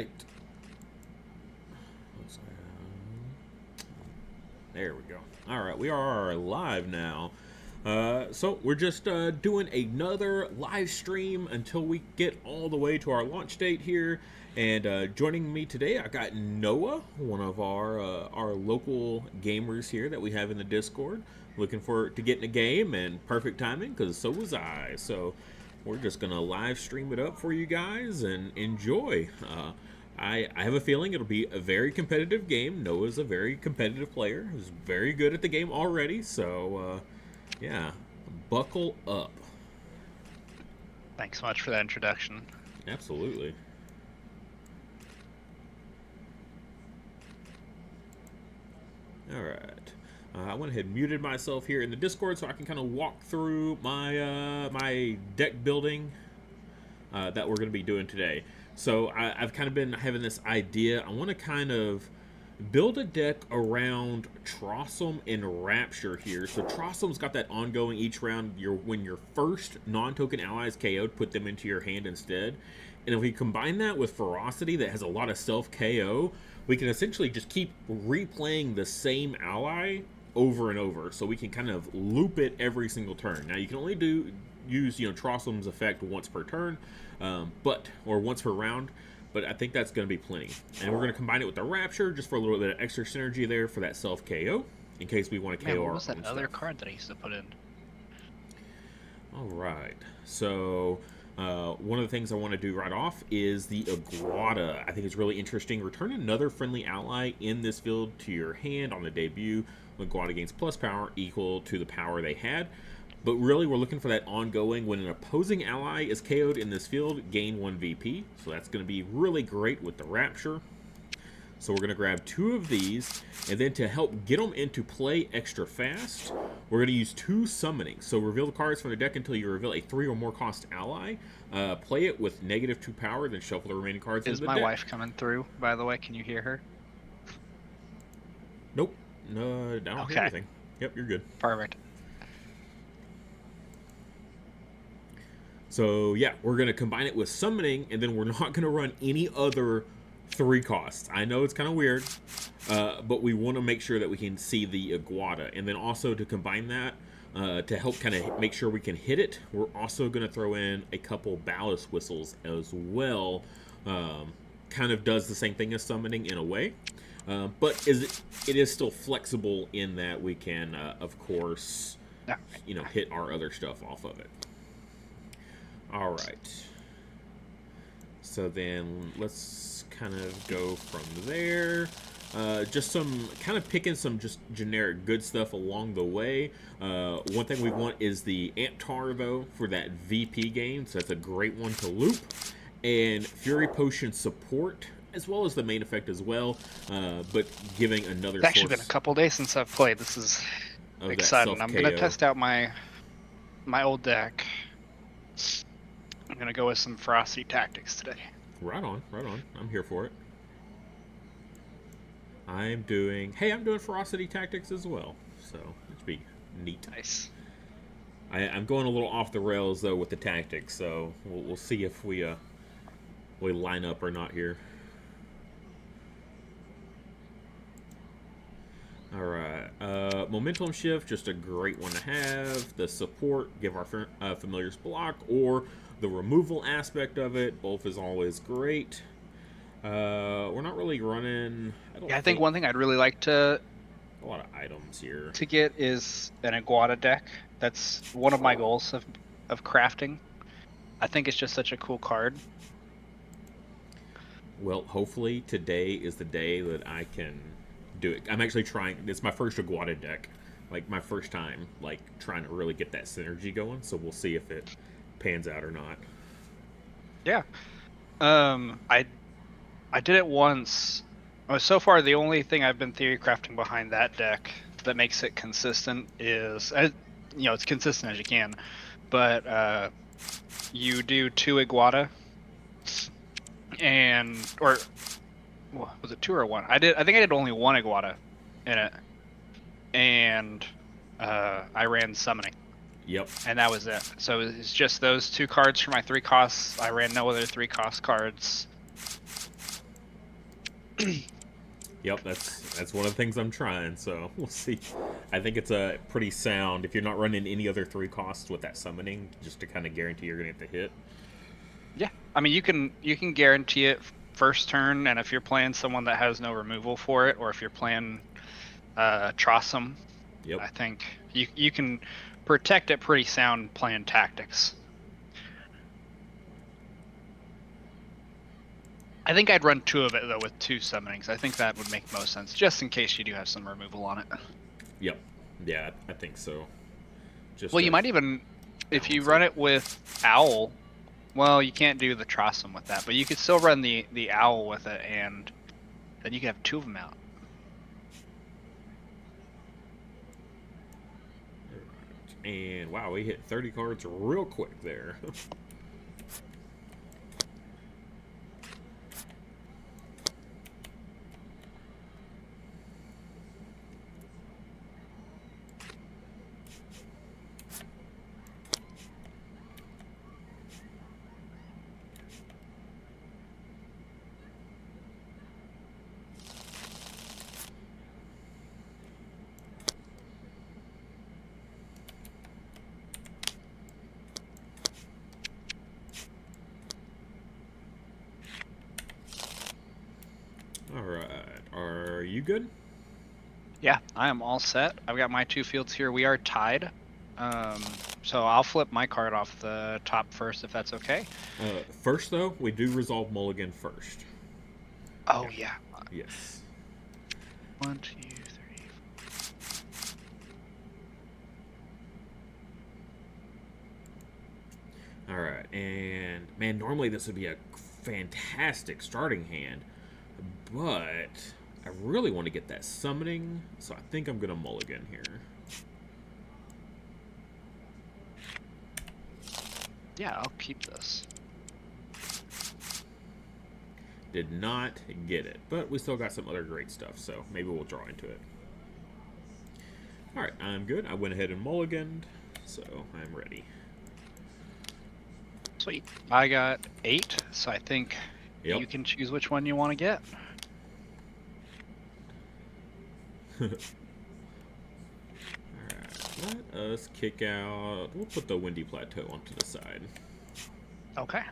right. There we go. All right, we are live now. So we're just doing another live stream until we get all the way to our launch date here. And joining me today, I got Noah, one of our local gamers here that we have in the Discord. Looking forward to getting a game, and perfect timing because so was I. So we're just gonna live stream it up for you guys and enjoy. I have a feeling it'll be a very competitive game. Noah's a very competitive player. He's very good at the game already. So, yeah, buckle up. Thanks so much for that introduction. Absolutely. All right. I went ahead and muted myself here in the Discord so I can kind of walk through my my deck building that we're going to be doing today. So I've kind of been having this idea. I want to kind of build a deck around Trossum and Rapture here. So Trossum's got that ongoing each round. When your first non-token ally is KO'd, put them into your hand instead. And if we combine that with Ferocity that has a lot of self-KO, we can essentially just keep replaying the same ally over and over. So we can kind of loop it every single turn. Now you can only use Trossum's effect once per turn, or once per round, but I think that's going to be plenty. And we're going to combine it with the Rapture just for a little bit of extra synergy there for that self KO in case we want to KO our own. What was that other stuff. card that I used to put in? All right, so one of the things I want to do right off is the Iguana. I think it's really interesting. Return another friendly ally in this field to your hand on the debut. Iguana gains plus power equal to the power they had. But really, we're looking for that ongoing. When an opposing ally is KO'd in this field, gain 1 VP. So that's going to be really great with the Rapture. So we're going to grab 2 of these. And then to help get them into play extra fast, we're going to use 2 summoning. So reveal the cards from the deck until you reveal a 3 or more cost ally. Play it with -2 power, then shuffle the remaining cards into the deck. Is my wife coming through, by the way? Can you hear her? Nope. No, I don't hear anything. Yep, you're good. Perfect. So yeah, we're going to combine it with summoning, and then we're not going to run any other 3 costs. I know it's kind of weird, but we want to make sure that we can see the Iguana. And then also to combine that, to help kind of make sure we can hit it, we're also going to throw in a couple Ballast Whistles as well. Kind of does the same thing as summoning in a way. But it is still flexible in that we can, of course, hit our other stuff off of it. All right. So then let's kind of go from there. Just some kind of picking some just generic good stuff along the way. One thing we want is the Antar though for that VP game. So that's a great one to loop. And Fury Potion support as well as the main effect as well. But giving another It's actually source been a couple days since I've played. This is exciting. I'm going to test out my old deck. I'm going to go with some Ferocity Tactics today. Right on, right on. I'm here for it. I'm doing Ferocity Tactics as well. So, it's be neat. Nice. I'm going a little off the rails, though, with the tactics. So, we'll see if we line up or not here. All right. Momentum Shift, just a great one to have. The support, give our familiars block, or the removal aspect of it. Both is always great. We're not really running... I think one thing I'd really like to... A lot of items here. To get is an Iguana deck. That's one of my goals of crafting. I think it's just such a cool card. Well, hopefully today is the day that I can do it. I'm actually trying... It's my first Iguana deck. Like, my first time, like, trying to really get that synergy going. So we'll see if it pans out or not. Yeah. I did it once. So far, the only thing I've been theory crafting behind that deck that makes it consistent is, it's consistent as you can, but you do 2 Iguana, or was it 2 or 1? I think I did only 1 Iguana in it, and I ran summoning. Yep. And that was it. So it's just those 2 cards for my 3 costs. I ran no other 3 cost cards. Yep, that's one of the things I'm trying. So we'll see. I think it's a pretty sound if you're not running any other 3 costs with that summoning, just to kind of guarantee you're gonna get the hit. Yeah, I mean you can guarantee it first turn, and if you're playing someone that has no removal for it, or if you're playing Trossum, Yep. I think you can protect it pretty sound playing tactics. I think I'd run 2 of it though with 2 summonings. I think that would make most sense, just in case you do have some removal on it. Yep. Yeah, I think so. Just Well, to you might even, if you balance run it. it with Owl, well, you can't do the Trossum with that, but you could still run the Owl with it, and then you could have 2 of them out. And wow, we hit 30 cards real quick there. All right, are you good? Yeah, I am all set. I've got my 2 fields here. We are tied. So I'll flip my card off the top first, if that's okay. First though, we do resolve Mulligan first. Oh yeah. Yes. 1, 2, 3. All right, and man, normally this would be a fantastic starting hand, but I really want to get that summoning, so I think I'm gonna mulligan here. Yeah, I'll keep this. Did not get it, but we still got some other great stuff, so maybe we'll draw into it. All right, I'm good. I went ahead and mulliganed, so I'm ready. Sweet. I got 8, so I think Yep. you can choose which one you want to get. Alright, let us kick out. We'll put the Windy Plateau onto the side. Okay.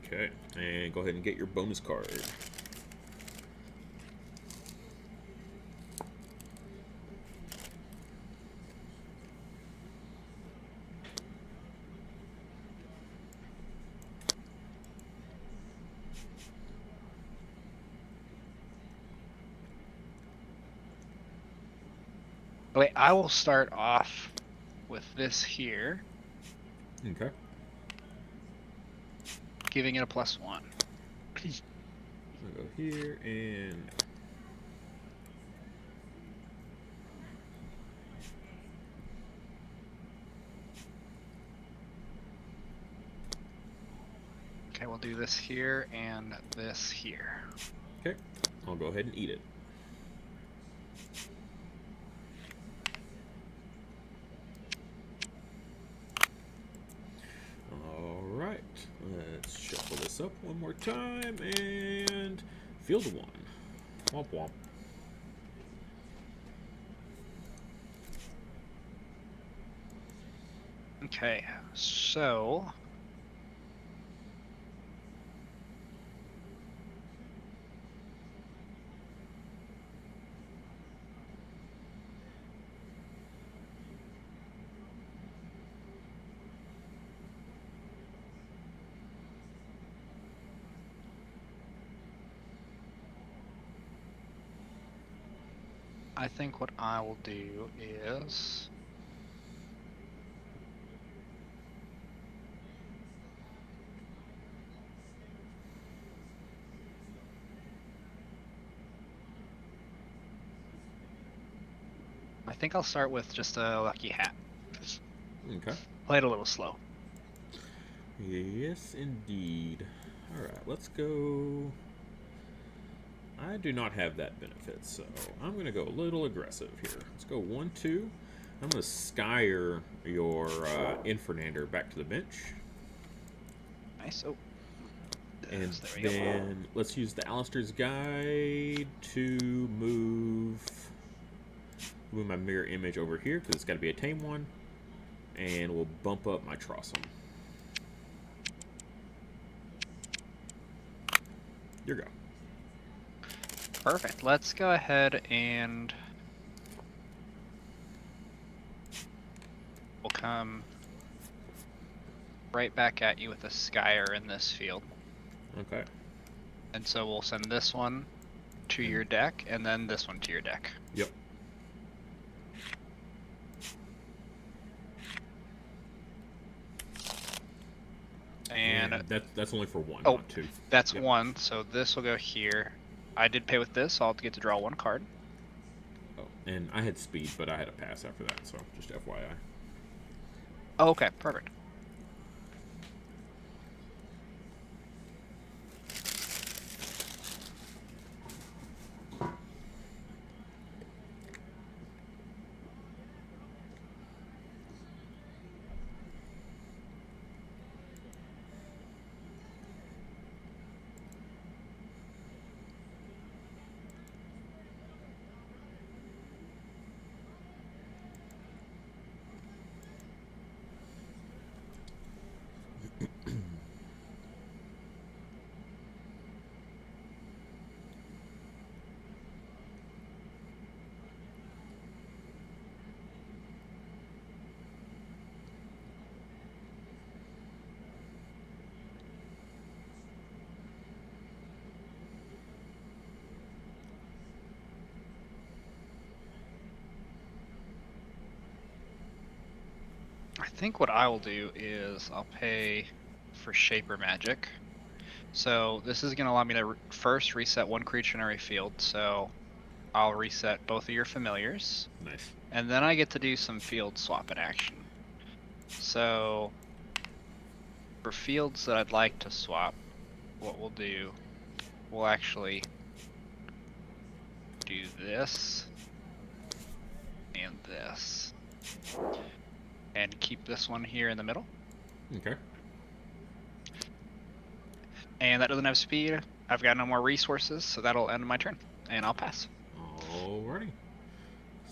Okay, and go ahead and get your bonus card. Okay, I will start off with this here, Okay. giving it a +1. I'll go here and. Okay, we'll do this here and this here. Okay, I'll go ahead and eat it. Alright, let's shuffle this up one more time and field 1. Womp womp. Okay, so I think what I will do is I think I'll start with just a lucky hat. Okay. Play it a little slow. Yes, indeed. Alright, let's go. I do not have that benefit, so I'm going to go a little aggressive here. Let's go 1-2. I'm going to Skyer your Infernander back to the bench. Nice. Oh. And There we go. then let's use the Alistair's Guide to move my mirror image over here, because it's got to be a tame one. And we'll bump up my Trossum. Here we go. Perfect. Let's go ahead and we'll come right back at you with a Skyer in this field. Okay. And so we'll send this one to your deck, and then this one to your deck. Yep. And that's only for one, oh, not two. That's yep. one, so this will go here. I did pay with this, so I'll get to draw one card. Oh, and I had speed, but I had a pass after that, so just FYI. Oh, okay, perfect. I think what I will do is I'll pay for Shaper Magic. So this is going to allow me to first reset one creature in every field. So I'll reset both of your familiars. Nice. And then I get to do some field swap in action. So for fields that I'd like to swap, what we'll do, we'll actually do this and this. And keep this one here in the middle. Okay. And that doesn't have speed. I've got no more resources, so that'll end my turn. And I'll pass. Alrighty.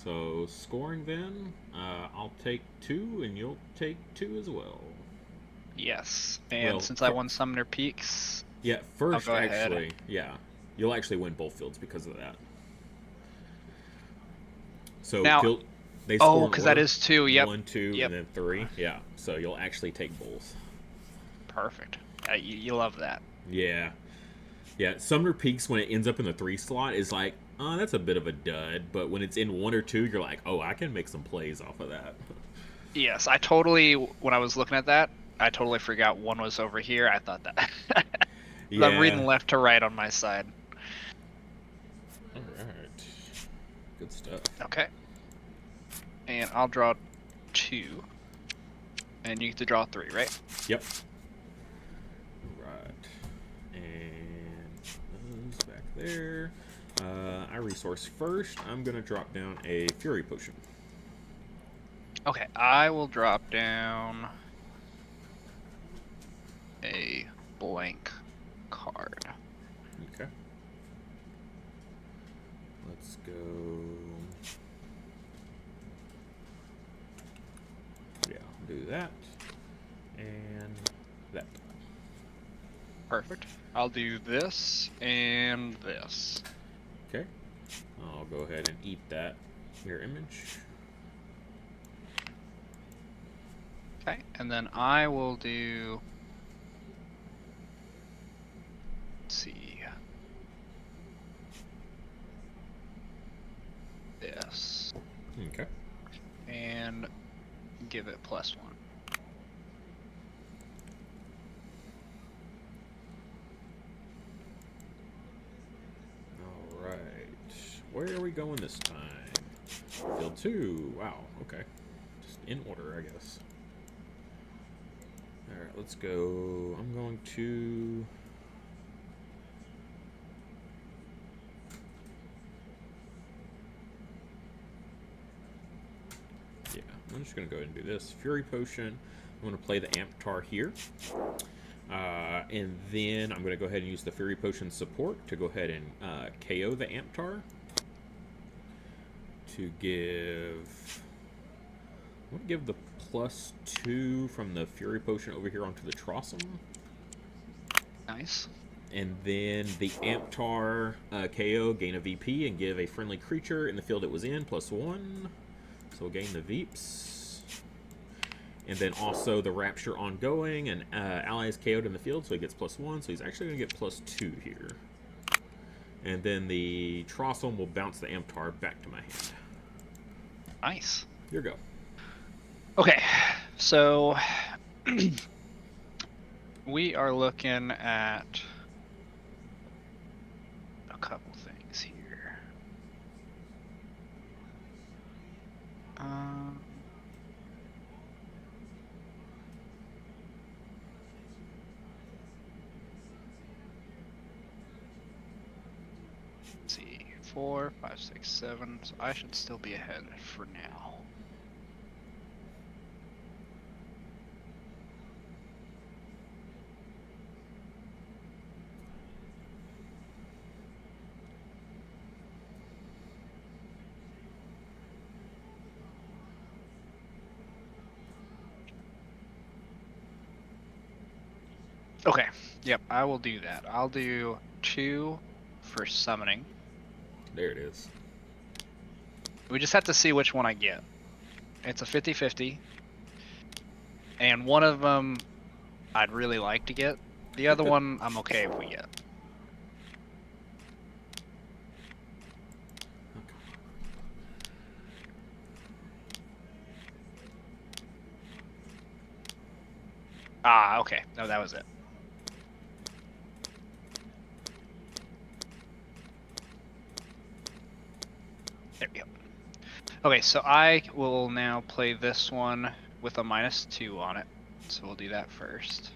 So, scoring then, I'll take 2, and you'll take 2 as well. Yes. And well, since I won Summoner Peaks... Yeah, first, I'll go actually, ahead. yeah. You'll actually win both fields because of that. So, Now, they score because that is 2, yep. 1, 2, yep. and then 3. Yeah, so you'll actually take both. Perfect. You love that. Yeah. Yeah, Sumner Peaks, when it ends up in the 3 slot, is like, oh, that's a bit of a dud. But when it's in 1 or 2, you're like, oh, I can make some plays off of that. Yes, I totally, when I was looking at that, I totally forgot 1 was over here. I thought that. Yeah. I'm reading left to right on my side. All right. Good stuff. Okay. And I'll draw 2. And you get to draw 3, right? Yep. Right. And those back there. I resource first. I'm going to drop down a Fury Potion. Okay, I will drop down a blank card. Okay. Let's go. Yeah, I'll do that. And that. Perfect. I'll do this and this. Okay. I'll go ahead and eat that mirror image. Okay, and then I will do... Let's see. This. Okay. And give it +1. Alright. Where are we going this time? Field 2. Wow, okay. Just in order, I guess. Alright, let's go. I'm going to... just going to go ahead and do this. Fury Potion. I'm going to play the Amptar here. And then I'm going to go ahead and use the Fury Potion support to go ahead and KO the Amptar. To give... I'm going to give the +2 from the Fury Potion over here onto the Trossum. Nice. And then the Amptar KO, gain a VP, and give a friendly creature in the field it was in +1. So we'll gain the Veeps. And then also the Rapture ongoing, and ally is KO'd in the field, so he gets +1. So he's actually going to get +2 here. And then the Trossum will bounce the Amptar back to my hand. Nice. Here you go. Okay, so we are looking at a couple things here. Let's see, 4, 5, 6, 7. So I should still be ahead for now. Okay, yep, I will do that. I'll do 2 for summoning. There it is. We just have to see which one I get. It's a 50-50. And one of them I'd really like to get. The other one I'm okay if we get. Ah, okay. No, that was it. There we go. Okay, so I will now play this one with a -2 on it. So we'll do that first.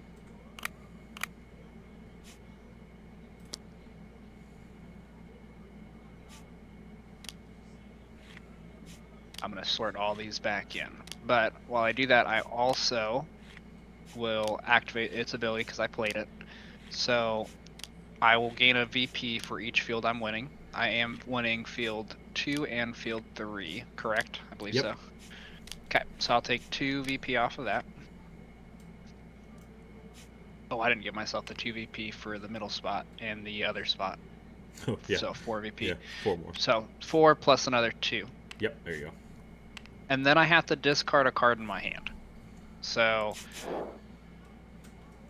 I'm going to sort all these back in. But while I do that, I also will activate its ability because I played it. So I will gain a VP for each field I'm winning. I am winning field 2 and field 3, correct? I believe so. Okay, so I'll take 2 VP off of that. Oh, I didn't give myself the 2 VP for the middle spot and the other spot. Oh, yeah. So 4 VP. Yeah, 4 more. So 4 plus another 2. Yep, there you go. And then I have to discard a card in my hand. So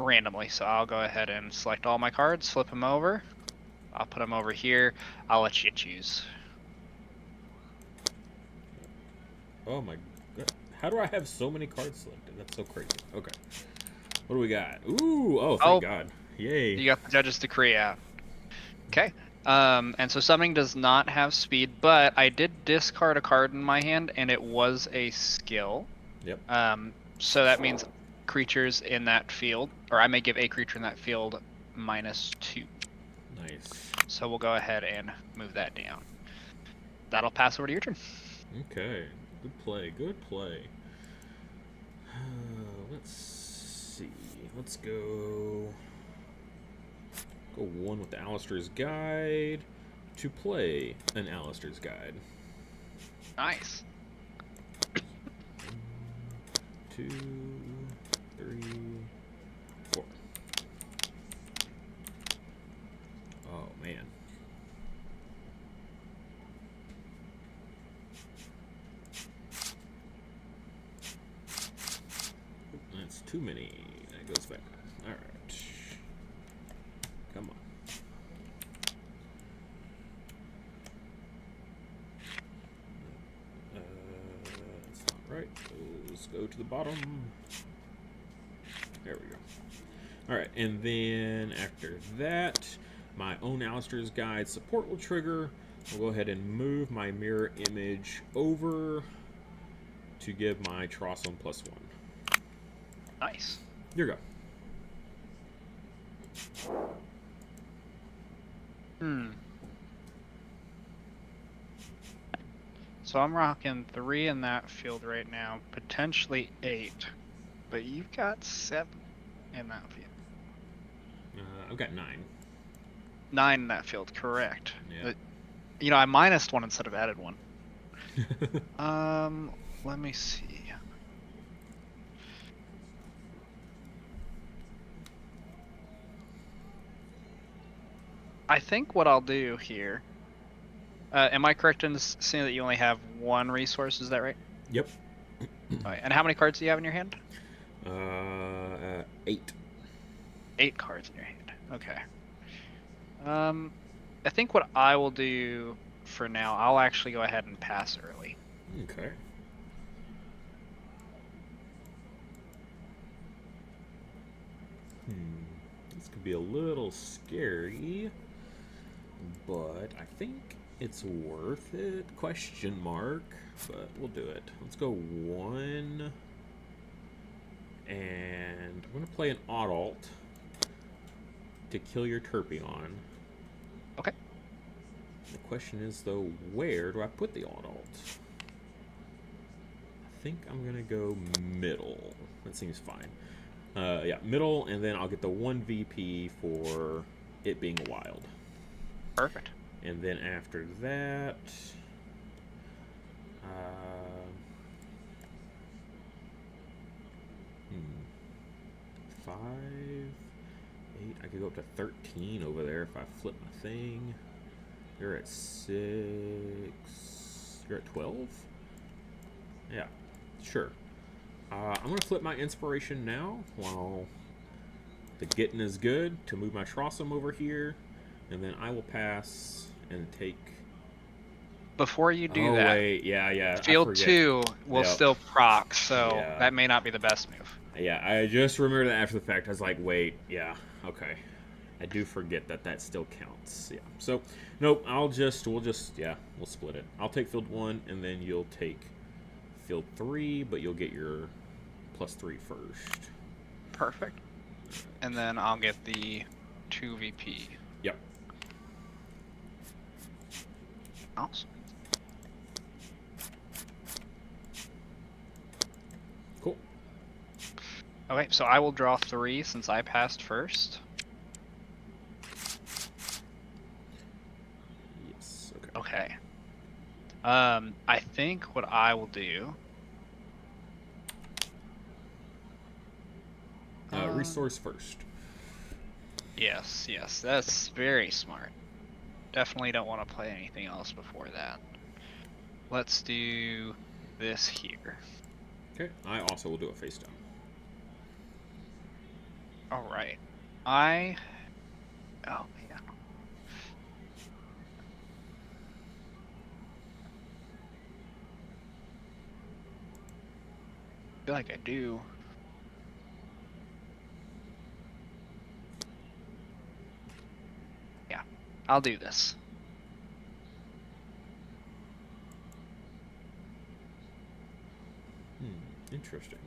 randomly. So I'll go ahead and select all my cards, flip them over. I'll put them over here. I'll let you choose. Oh my god. How do I have so many cards selected? That's so crazy. Okay. What do we got? Ooh, oh, thank God. Yay. You got the Judge's Decree out. Okay. And so summoning does not have speed, but I did discard a card in my hand, and it was a skill. Yep. So that means creatures in that field, or I may give a creature in that field -2. Nice. So we'll go ahead and move that down. That'll pass over to your turn. Okay. Good play. Good play. Let's see. Let's go 1 with the Alistair's Guide to play an Alistair's Guide. Nice. 2, 3, 4. Oh, man. That's too many. That goes back. All right. Come on. That's not right. Let's go to the bottom. There we go. All right, and then after that, my own Alistair's Guide support will trigger. I'll go ahead and move my mirror image over to give my Trossum +1. Nice. Here you go. So So I'm rocking 3 in that field right now, potentially 8. But you've got 7 in that field. I've got 9. 9 in that field, correct. Yeah. You know, I minused 1 instead of added 1. Let me see. I think what I'll do here. Am I correct in saying that you only have 1 resource? Is that right? Yep. All right. And how many cards do you have in your hand? 8. 8 cards in your hand. Okay. I think what I will do for now, I'll actually go ahead and pass early. Okay. This could be a little scary, but I think it's worth it. Question mark, but we'll do it. Let's go 1, and I'm gonna play an adult to kill your Turpion. Okay. The question is though, where do I put the adult? I think I'm gonna go middle. That seems fine. Yeah, middle, and then I'll get the 1 VP for it being a wild. Perfect. And then after that, 5, 8. I could go up to 13 over there if I flip my thing. You're at 6. You're at 12? Yeah, sure. I'm going to flip my inspiration now while the getting is good to move my Trossum over here. And then I will pass and take... Before you do that, wait, yeah. field 2 will still proc, so that may not be the best move. Yeah, I just remembered that after the fact. I was like, wait, yeah, okay. I do forget that still counts. Yeah. So, nope, we'll split it. I'll take field 1, and then you'll take field 3, but you'll get your +3 first. Perfect. And then I'll get the 2 VP. Yep. Awesome. Cool. Okay, so I will draw 3 since I passed first. Yes. Okay. I think what I will do. Resource first. Yes, that's very smart. Definitely don't want to play anything else before that. Let's do this here. Okay, I also will do it face down. Alright. Oh, yeah. I feel like I do. Yeah, I'll do this. Interesting.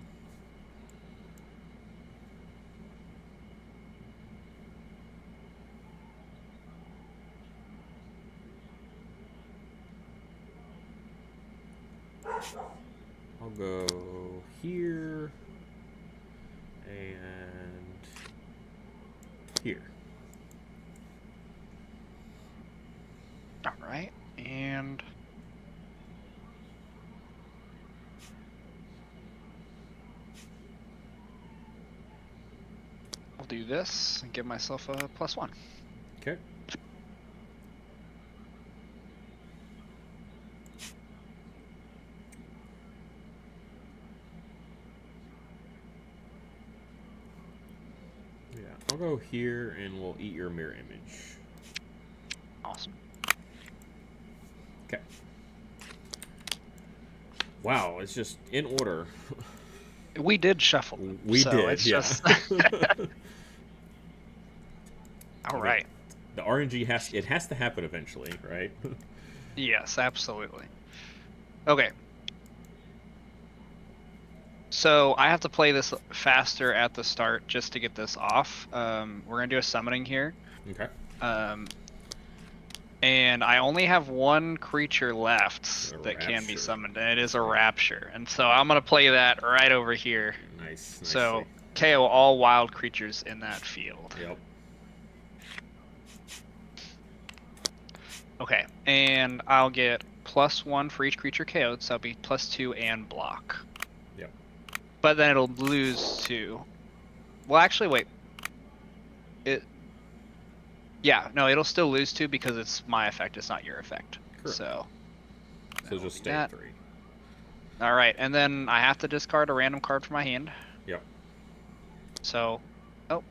I'll go here and here. All right, and I'll do this and give myself a +1. Okay. Yeah, I'll go here and we'll eat your mirror image. Awesome. Okay. Wow, it's just in order. We did shuffle. We so did, it's yeah. Just... All right. The RNG has to happen eventually, right? Yes, absolutely. Okay. So I have to play this faster at the start just to get this off. We're gonna do a summoning here. Okay. And I only have one creature left A that can be Rapture. summoned, and it is a Rapture. And so I'm going to play that right over here. Nice, nicely. So KO all wild creatures in that field. Yep. Okay, and I'll get +1 for each creature KO'd, so that'll be +2 and block. Yep. But then it'll lose 2. Well, actually, wait. Yeah, no, it'll still lose 2 because it's my effect, it's not your effect. Correct. So Just stay at 3. All right, and then I have to discard a random card from my hand. Yep. So, oh,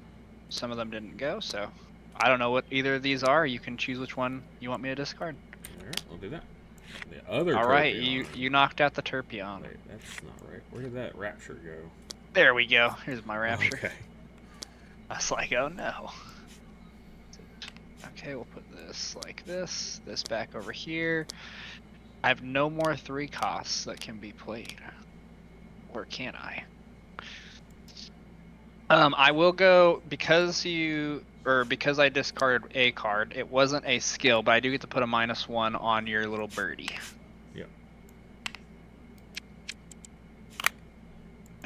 some of them didn't go, so I don't know what either of these are. You can choose which one you want me to discard. All right, I'll do that. The other All right, Turpion. you knocked out the Turpion. Wait, that's not right. Where did that Rapture go? There we go. Here's my Rapture. Okay. I was like, oh no. Okay, we'll put this like this back over here. I have no more 3 costs that can be played. Or can I? I will go because I discarded a card. It wasn't a skill, but I do get to put a -1 on your little birdie. Yep.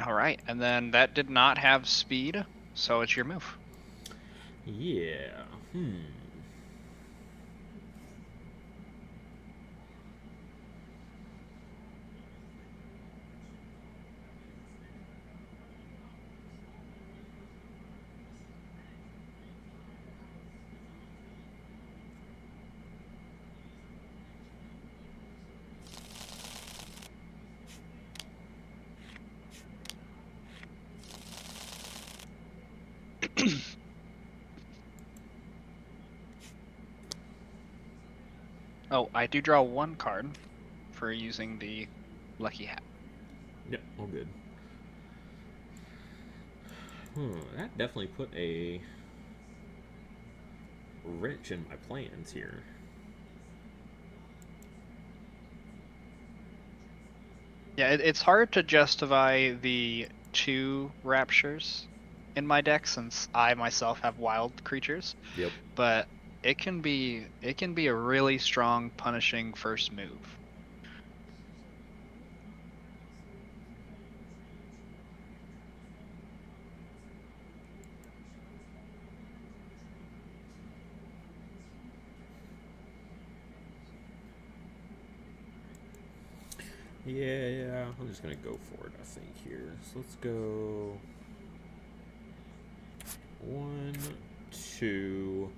All right, and then that did not have speed, so it's your move. Yeah. Oh, I do draw 1 card for using the lucky hat. Yep, all good. That definitely put a wrench in my plans here. Yeah, it's hard to justify the 2 Raptures in my deck since I myself have wild creatures. Yep. But it can be a really strong punishing first move. Yeah, I'm just gonna go for it, I think, here. So let's go 1, 2,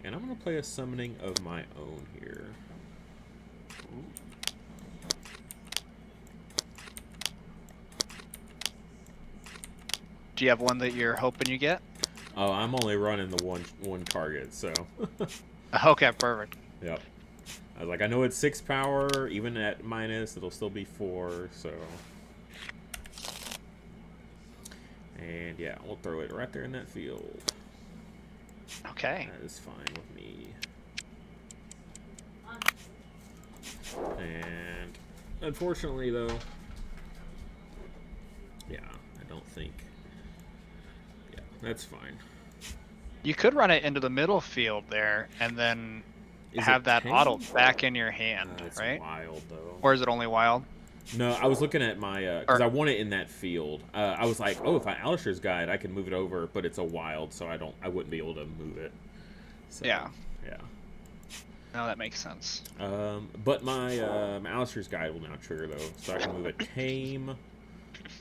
and I'm gonna play a summoning of my own here. Do you have one that you're hoping you get? Oh, I'm only running the one target, so. Okay, perfect. Yep. I was like, I know it's 6 power, even at minus, it'll still be 4, so. And yeah, we'll throw it right there in that field. Okay. That is fine with me. And unfortunately, though, yeah, I don't think. Yeah, that's fine. You could run it into the middle field there and then have that auto back in your hand, it's right? Wild though. Or is it only wild? No, I was looking at my because I want it in that field. I was like, oh, if I Alistair's Guide, I can move it over, but it's a wild, so I wouldn't be able to move it. So, yeah. Yeah. No, that makes sense. But my Alistair's Guide will now trigger though, so I can move a tame.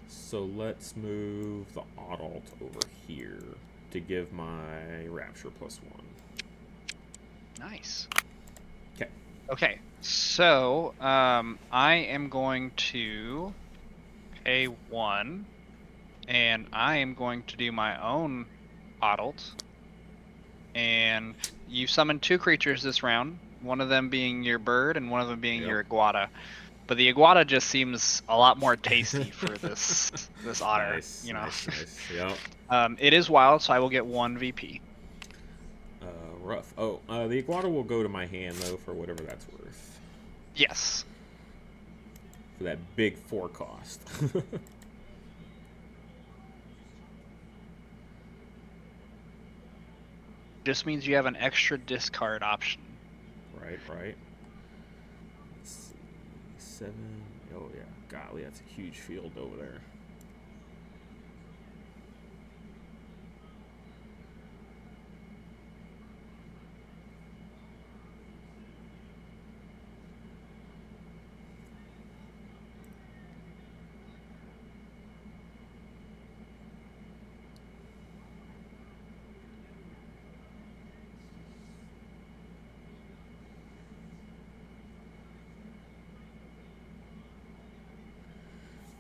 So let's move the Adult over here to give my Rapture +1. Nice. Okay. Okay, so I am going to pay 1, and I am going to do my own Adult. And you summon 2 creatures this round, one of them being your bird and one of them being your Iguana. But the Iguana just seems a lot more tasty for this otter, Nice, you know. Nice. Yep. It is wild, so I will get 1 VP. Rough. Oh, the Iguana will go to my hand though for whatever that's worth. Yes. For that big 4 cost. Just means you have an extra discard option. Right. Let's see. 7. Oh, yeah. Golly, that's a huge field over there.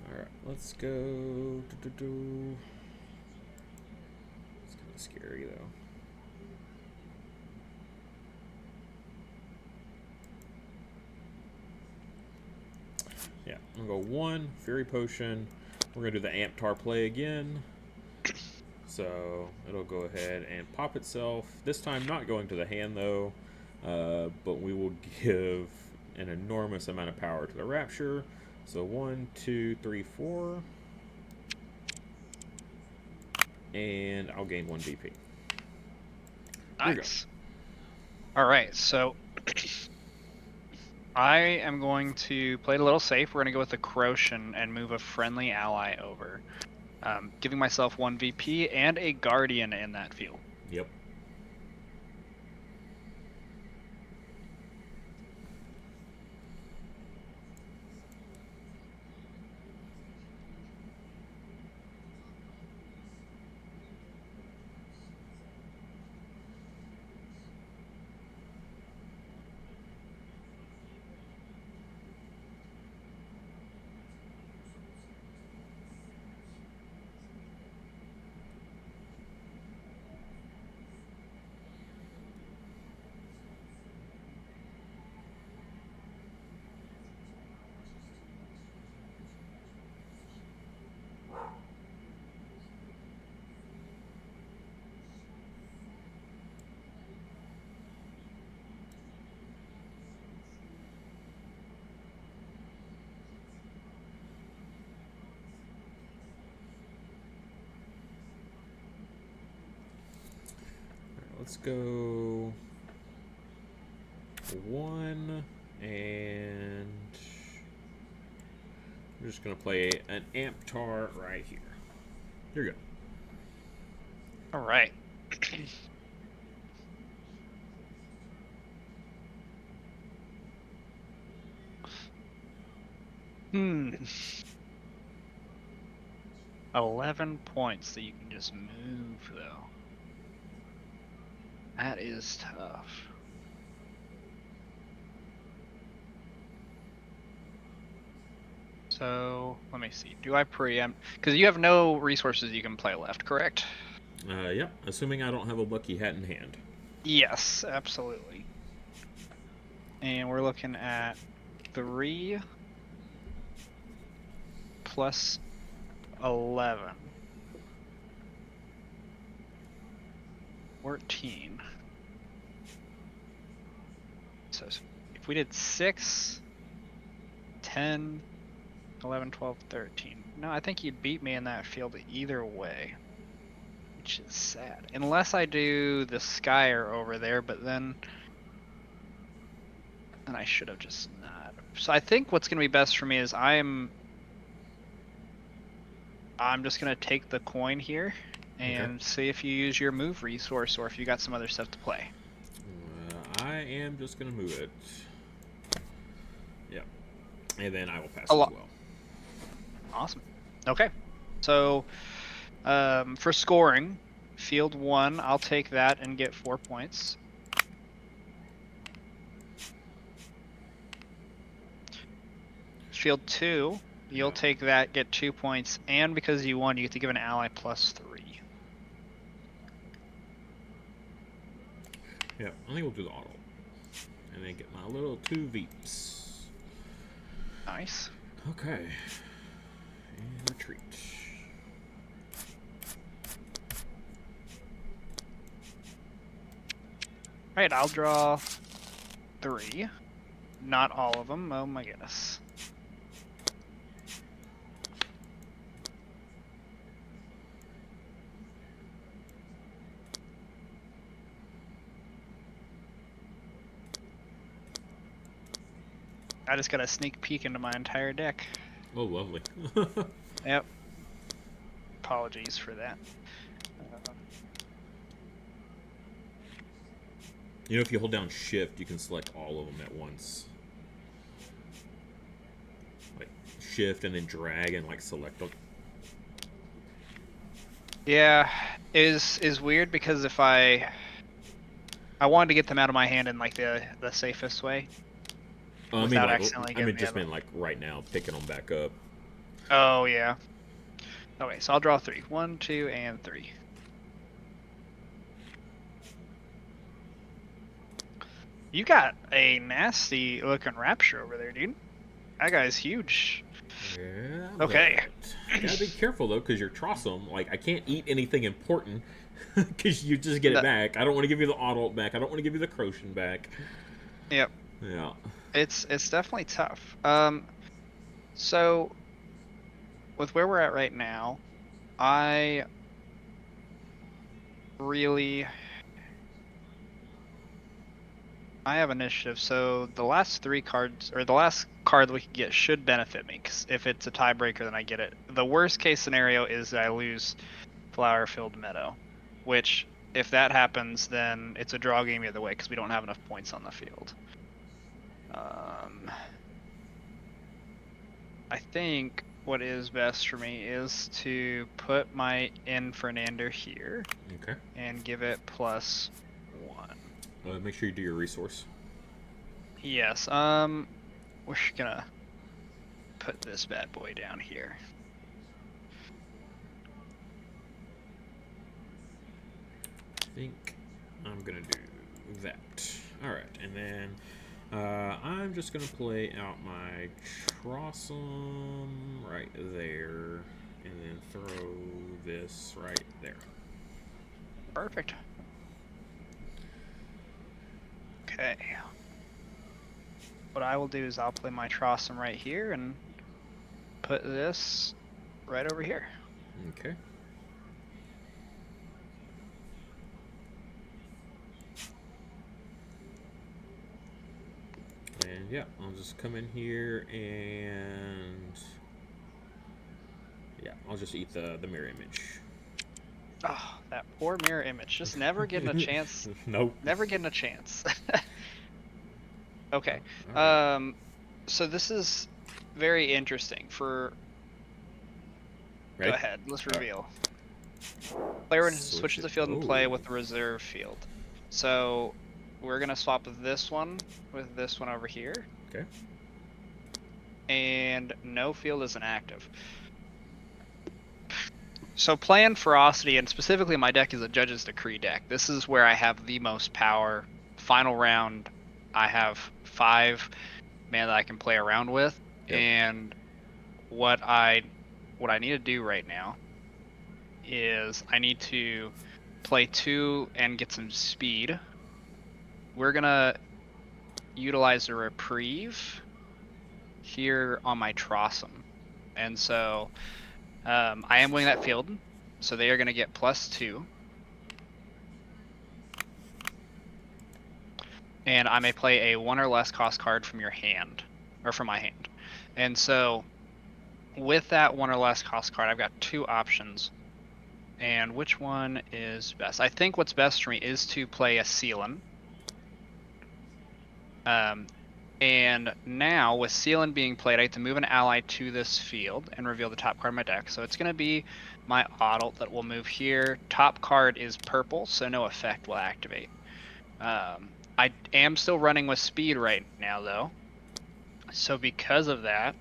Alright, let's go. It's kind of scary, though. Yeah, I'm going to go 1, Fairy Potion. We're going to do the Amptar play again. So it'll go ahead and pop itself. This time not going to the hand, though. But we will give an enormous amount of power to the Rapture. So 1, 2, 3, 4. And I'll gain 1 VP. Nice. All right, so I am going to play it a little safe. We're going to go with the Croshan and move a friendly ally over, giving myself 1 VP and a Guardian in that field. Yep. Let's go 1, and we're just going to play an Amptar right here. Here you go. All right. 11 points that you can just move, though. That is tough. So, let me see. Do I preempt? Because you have no resources you can play left, correct? Yep, assuming I don't have a lucky hat in hand. Yes, absolutely. And we're looking at 3 plus 11. 14. So if we did 6, 10, 11, 12, 13. No, I think you'd beat me in that field either way. Which is sad. Unless I do the Skyer over there, but then I should have just not. So I think what's going to be best for me is I'm just going to take the coin here and see if you use your move resource or if you got some other stuff to play. I am just going to move it. Yep. And then I will pass as well. Awesome. Okay. So for scoring, field 1, I'll take that and get 4 points. Field 2, you'll take that, get 2 points, and because you won, you get to give an ally plus 3. Yep, I think we'll do the auto. And then get my little 2 Veeps. Nice. Okay. And retreat. Alright, I'll draw 3. Not all of them. Oh my goodness. I just got a sneak peek into my entire deck. Oh, lovely. Yep. Apologies for that. You know, if you hold down Shift, you can select all of them at once. Like, Shift and then drag and, like, select them. Yeah, is weird because if I wanted to get them out of my hand in, like, the safest way. I mean, Without like, accidentally I mean, getting just the meant, like, right now, picking them back up. Oh, yeah. Okay, so I'll draw 3. 1, 2, and 3. You got a nasty looking Rapture over there, dude. That guy's huge. Yeah. Okay. Gotta be careful though, because you're Trossum. Like, I can't eat anything important because you just get it back. I don't want to give you the Adult back. I don't want to give you the Croshen back. Yep. Yeah. It's definitely tough. So with where we're at right now, I have initiative, so the last 3 cards, or the last card that we can get should benefit me, because if it's a tiebreaker, then I get it. The worst case scenario is that I lose Flower-Filled Meadow, which, if that happens, then it's a draw game either way, because we don't have enough points on the field. I think what is best for me is to put my Infernander here. Okay. And give it +1. Make sure you do your resource. Yes. We're gonna put this bad boy down here. I think I'm gonna do that. All right, and then I'm just gonna play out my Trossum right there, and then throw this right there. Perfect. Okay. What I will do is I'll play my Trossum right here and put this right over here. Okay. And yeah, I'll just come in here and yeah, I'll just eat the mirror image. Oh, that poor mirror image. Just never getting a chance. Nope. Never getting a chance. Okay. Right. So this is very interesting for... Ready? Go ahead. Let's reveal. Player switches the field and play Oh. with the reserve field. So we're going to swap this one with this one over here. Okay. And no field isn't active. So playing Ferocity, and specifically my deck is a Judge's Decree deck. This is where I have the most power. Final round, I have 5 mana that I can play around with. Yep. And what I need to do right now is I need to play 2 and get some speed. We're gonna utilize a Reprieve here on my Trossum. And so I am winning that field, so they are going to get +2. And I may play a 1 or less cost card from your hand, or from my hand. And so with that 1 or less cost card, I've got 2 options. And which one is best? I think what's best for me is to play a Sealan. And now, with Sealan being played, I get to move an ally to this field and reveal the top card of my deck. So it's going to be my Adult that will move here. Top card is purple, so no effect will activate. I am still running with speed right now, though. So because of that,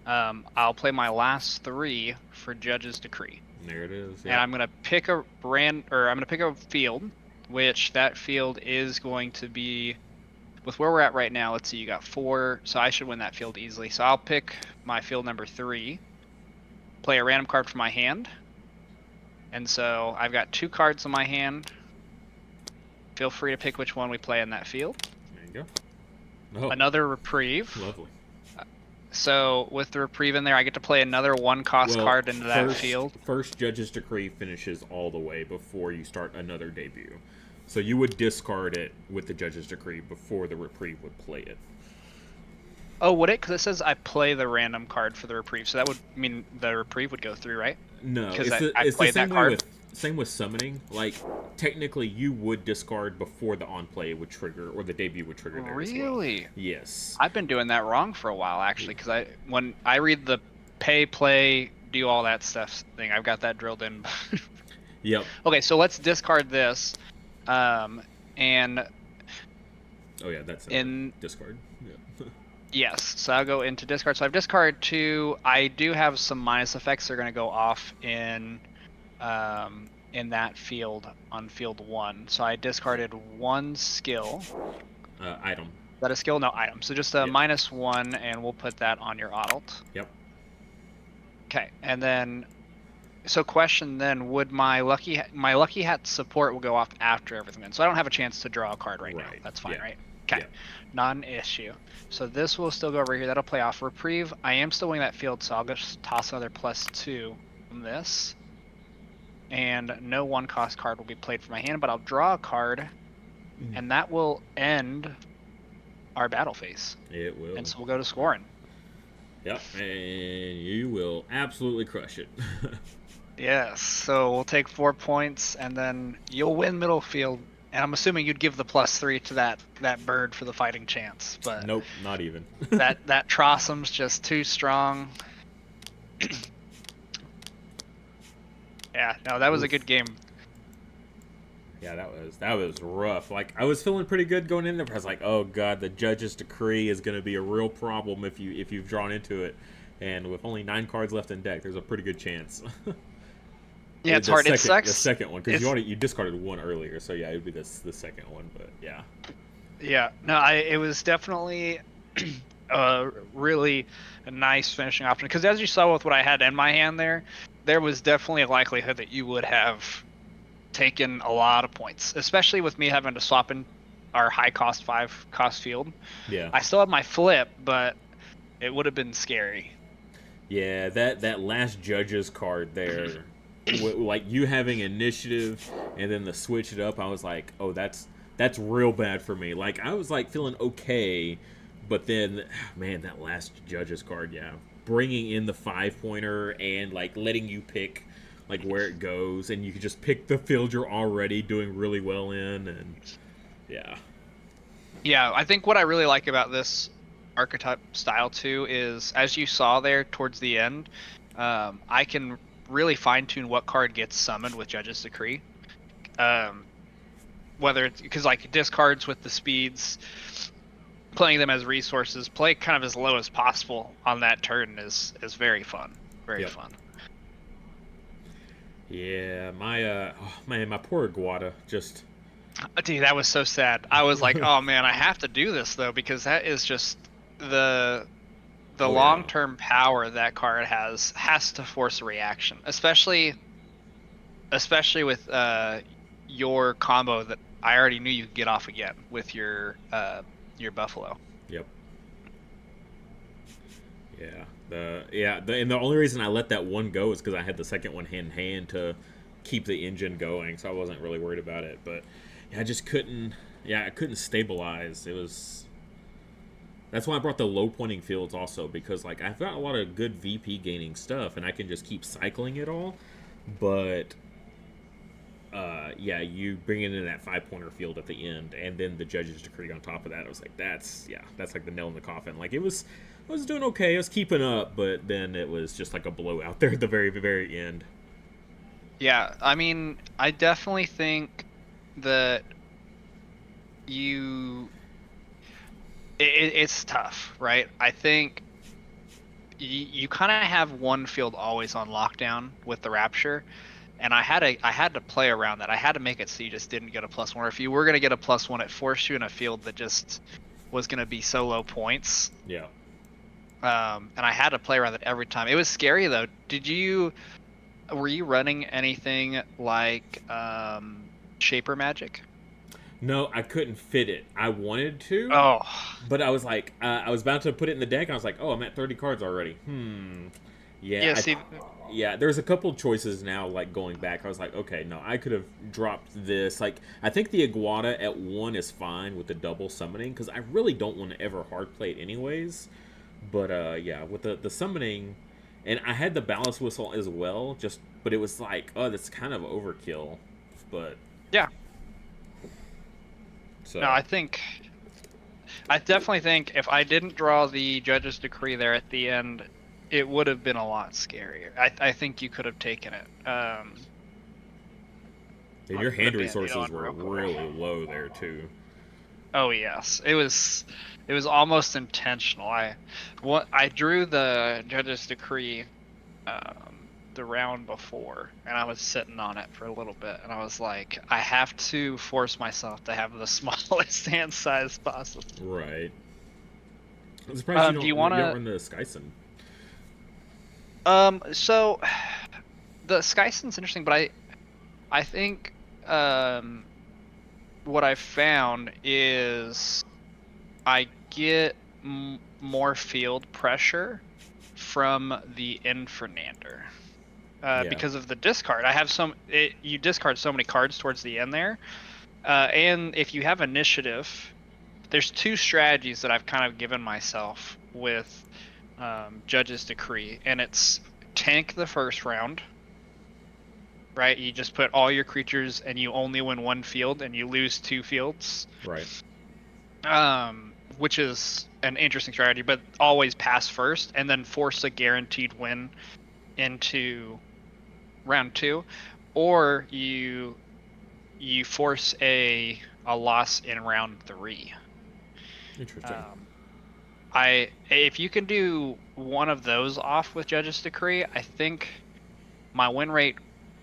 I'll play my last 3 for Judge's Decree. There it is. Yep. And I'm going to pick a field, which that field is going to be... With where we're at right now, let's see, you got 4, so I should win that field easily. So I'll pick my field number 3, play a random card from my hand, and so I've got 2 cards in my hand. Feel free to pick which one we play in that field. There you go. Oh, another Reprieve. Lovely. So with the Reprieve in there, I get to play another 1-cost card into that field. First Judge's Decree finishes all the way before you start another debut. So you would discard it with the Judge's Decree before the Reprieve would play it. Oh, would it? Because it says I play the random card for the reprieve, so that would mean the reprieve would go through, right? No, Because I it's the played same that way card. with summoning. Like technically, you would discard before the on play would trigger or the debut would trigger there as well. Really? Yes. I've been doing that wrong for a while, actually, because when I read the pay, play, do all that stuff thing, I've got that drilled in. Yep. Okay, so let's discard this, and Oh yeah, that's in discard. Yeah. yes, so I'll go into discard. So I've discarded 2. I do have some minus effects that are going to go off in that field on field 1. So I discarded 1 skill. Item. Is that a skill? No, item. So just a Yep. -1, and we'll put that on your adult. Yep. Okay, and then, so question then, would my lucky hat support will go off after everything then? So I don't have a chance to draw a card right now. Right. That's fine, Yeah. right? Okay, Yeah. non-issue. So this will still go over here. That'll play off reprieve. I am still winning that field, so I'll just toss another +2 from this. And no 1-cost card will be played from my hand, but I'll draw a card, and that will end our battle phase. It will. And so we'll go to scoring. Yep. And you will absolutely crush it. Yes, so we'll take 4 points, and then you'll win middle field. And I'm assuming you'd give the +3 to that bird for the fighting chance, but Nope, not even. that Trossum's just too strong. Yeah, no, that was a good game. Yeah, that was rough. Like I was feeling pretty good going in there, but I was like, oh god, the judge's decree is going to be a real problem if you've drawn into it. And with only 9 cards left in deck, there's a pretty good chance. Yeah, it's hard. It sucks. The second one, because you discarded 1 earlier, so yeah, it would be the second one. But yeah. Yeah, no, it was definitely really a nice finishing option, because as you saw with what I had in my hand there was definitely a likelihood that you would have taken a lot of points, especially with me having to swap in our high cost 5-cost field. Yeah. I still have my flip, but it would have been scary. Yeah, that last judge's card there, like you having initiative and then the switch it up, I was like, oh, that's real bad for me. Like I was like feeling okay, but then man, that last judge's card, yeah, bringing in the 5-pointer and like letting you pick like where it goes, and you can just pick the field you're already doing really well in, and yeah. Yeah, I think what I really like about this archetype style too is, as you saw there towards the end, I can really fine tune what card gets summoned with Judge's Decree. Whether it's because like discards with the speeds, playing them as resources, play kind of as low as possible on that turn is very fun, very fun. Yeah, my my poor Iguana just. Dude, that was so sad. I was like, oh man, I have to do this though, because that is just the long-term power that card has to force a reaction, especially with your combo that I already knew you could get off again with your Buffalo. Yep. Yeah. And the only reason I let that one go is because I had the second one hand in hand to keep the engine going, so I wasn't really worried about it. But yeah, I just couldn't. Yeah, I couldn't stabilize. It was. That's why I brought the low pointing fields also, because like I've got a lot of good VP gaining stuff, and I can just keep cycling it all. But yeah, you bring it in that 5-pointer field at the end, and then the Judge's Decree on top of that. I was like, that's like the nail in the coffin. Like I was doing okay, I was keeping up, but then it was just like a blowout there at the very, very end. Yeah, I mean, I definitely think that it's tough, right? I think you kind of have one field always on lockdown with the Rapture, and I had to play around that. I had to make it so you just didn't get a +1, or if you were going to get a +1, it forced you in a field that just was going to be so low points. Yeah. And I had to play around it every time. It was scary though. Were you running anything like Shaper Magic? No, I couldn't fit it. I wanted to. Oh. But I was like, I was about to put it in the deck. And I was like, oh, I'm at 30 cards already. Yeah. Yeah, there's a couple choices now, like going back. I was like, okay, no, I could have dropped this. Like, I think the Iguana at 1 is fine with the double summoning, because I really don't want to ever hard play it anyways. But yeah, with the summoning, and I had the ballast whistle as well. Just but it was like, oh, that's kind of overkill. But Yeah. No, so I definitely think if I didn't draw the judge's decree there at the end, it would have been a lot scarier. I think you could have taken it. and Let your me put a hand band-aid resources on were real quick. really low there too. Oh yes, it was almost intentional. I drew the judge's decree the round before, and I was sitting on it for a little bit, and I was like, I have to force myself to have the smallest hand size possible. Right. I'm surprised Do you you don't wanna run the Skyson. so the Skyson's interesting, but I think what I found is I get more field pressure from the Infernander Yeah. because of the discard. You discard so many cards towards the end there, and if you have initiative, there's two strategies that I've kind of given myself with Judge's Decree, and it's tank the first round. Right, you just put all your creatures and you only win one field and you lose two fields. Right. Which is an interesting strategy, but always pass first and then force a guaranteed win into round two, or you force a loss in round three. Interesting. If you can do one of those off with Judge's Decree, I think my win rate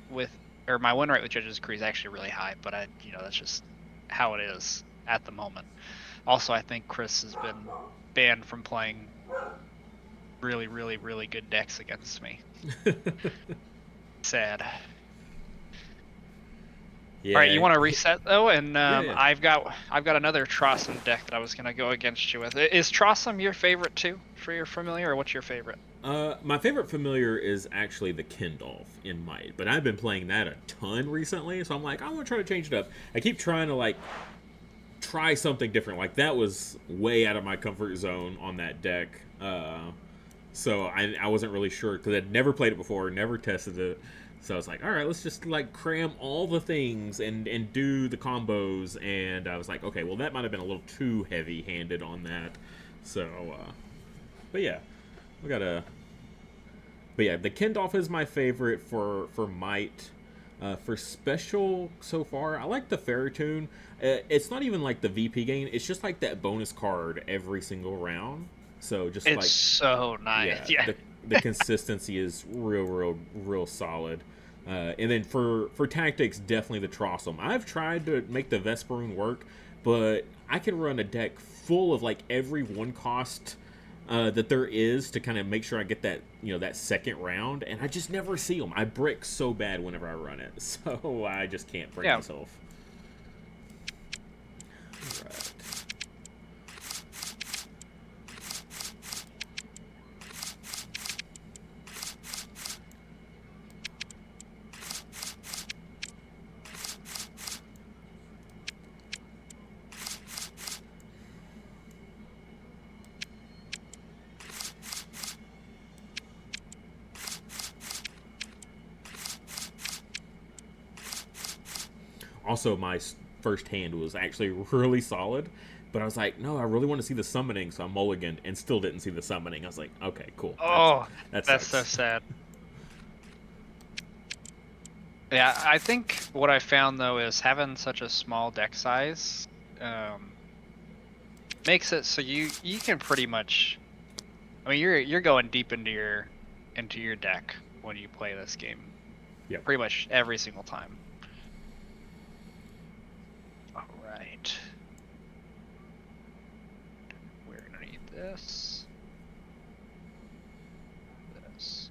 with Judge's Decree is actually really high, but that's just how it is at the moment. Also, I think Chris has been banned from playing really, really, really good decks against me. Sad. Yeah. All right, you want to reset though, and Yeah. I've got another Trossum deck that I was gonna go against you with. Is Trossum your favorite too for your familiar, or what's your favorite? My favorite familiar is actually the Kindolf in Might, but I've been playing that a ton recently, so I'm like, I want to try to change it up. I keep trying to like try something different. Like that was way out of my comfort zone on that deck, so I wasn't really sure because I'd never played it before, never tested it. So I was like, all right, let's just like cram all the things and do the combos. And I was like, okay, well that might have been a little too heavy handed on that. So, but yeah, we got a. But yeah, the Kindolf is my favorite for Might. For special so far, I like the Ferrotoon. It's not even like the VP gain; it's just like that bonus card every single round. So just It's like so nice. Yeah. the consistency is real solid. And then for tactics, definitely the Trossum. I've tried to make the Vesperoon work, but I can run a deck full of like every one cost that there is to kind of make sure I get that that second round, and I just never see them. I brick so bad whenever I run it, so I just can't bring myself. All right. Also, my first hand was actually really solid, but I was like, no, I really want to see the summoning, so I mulliganed and still didn't see the summoning. I was like, okay, cool. Oh, that that's sucks. so sad. Yeah, I think what I found though is having such a small deck size makes it so you can pretty much. I mean, you're going deep into your deck when you play this game. Yeah. Pretty much every single time. All right. We're gonna need this. This.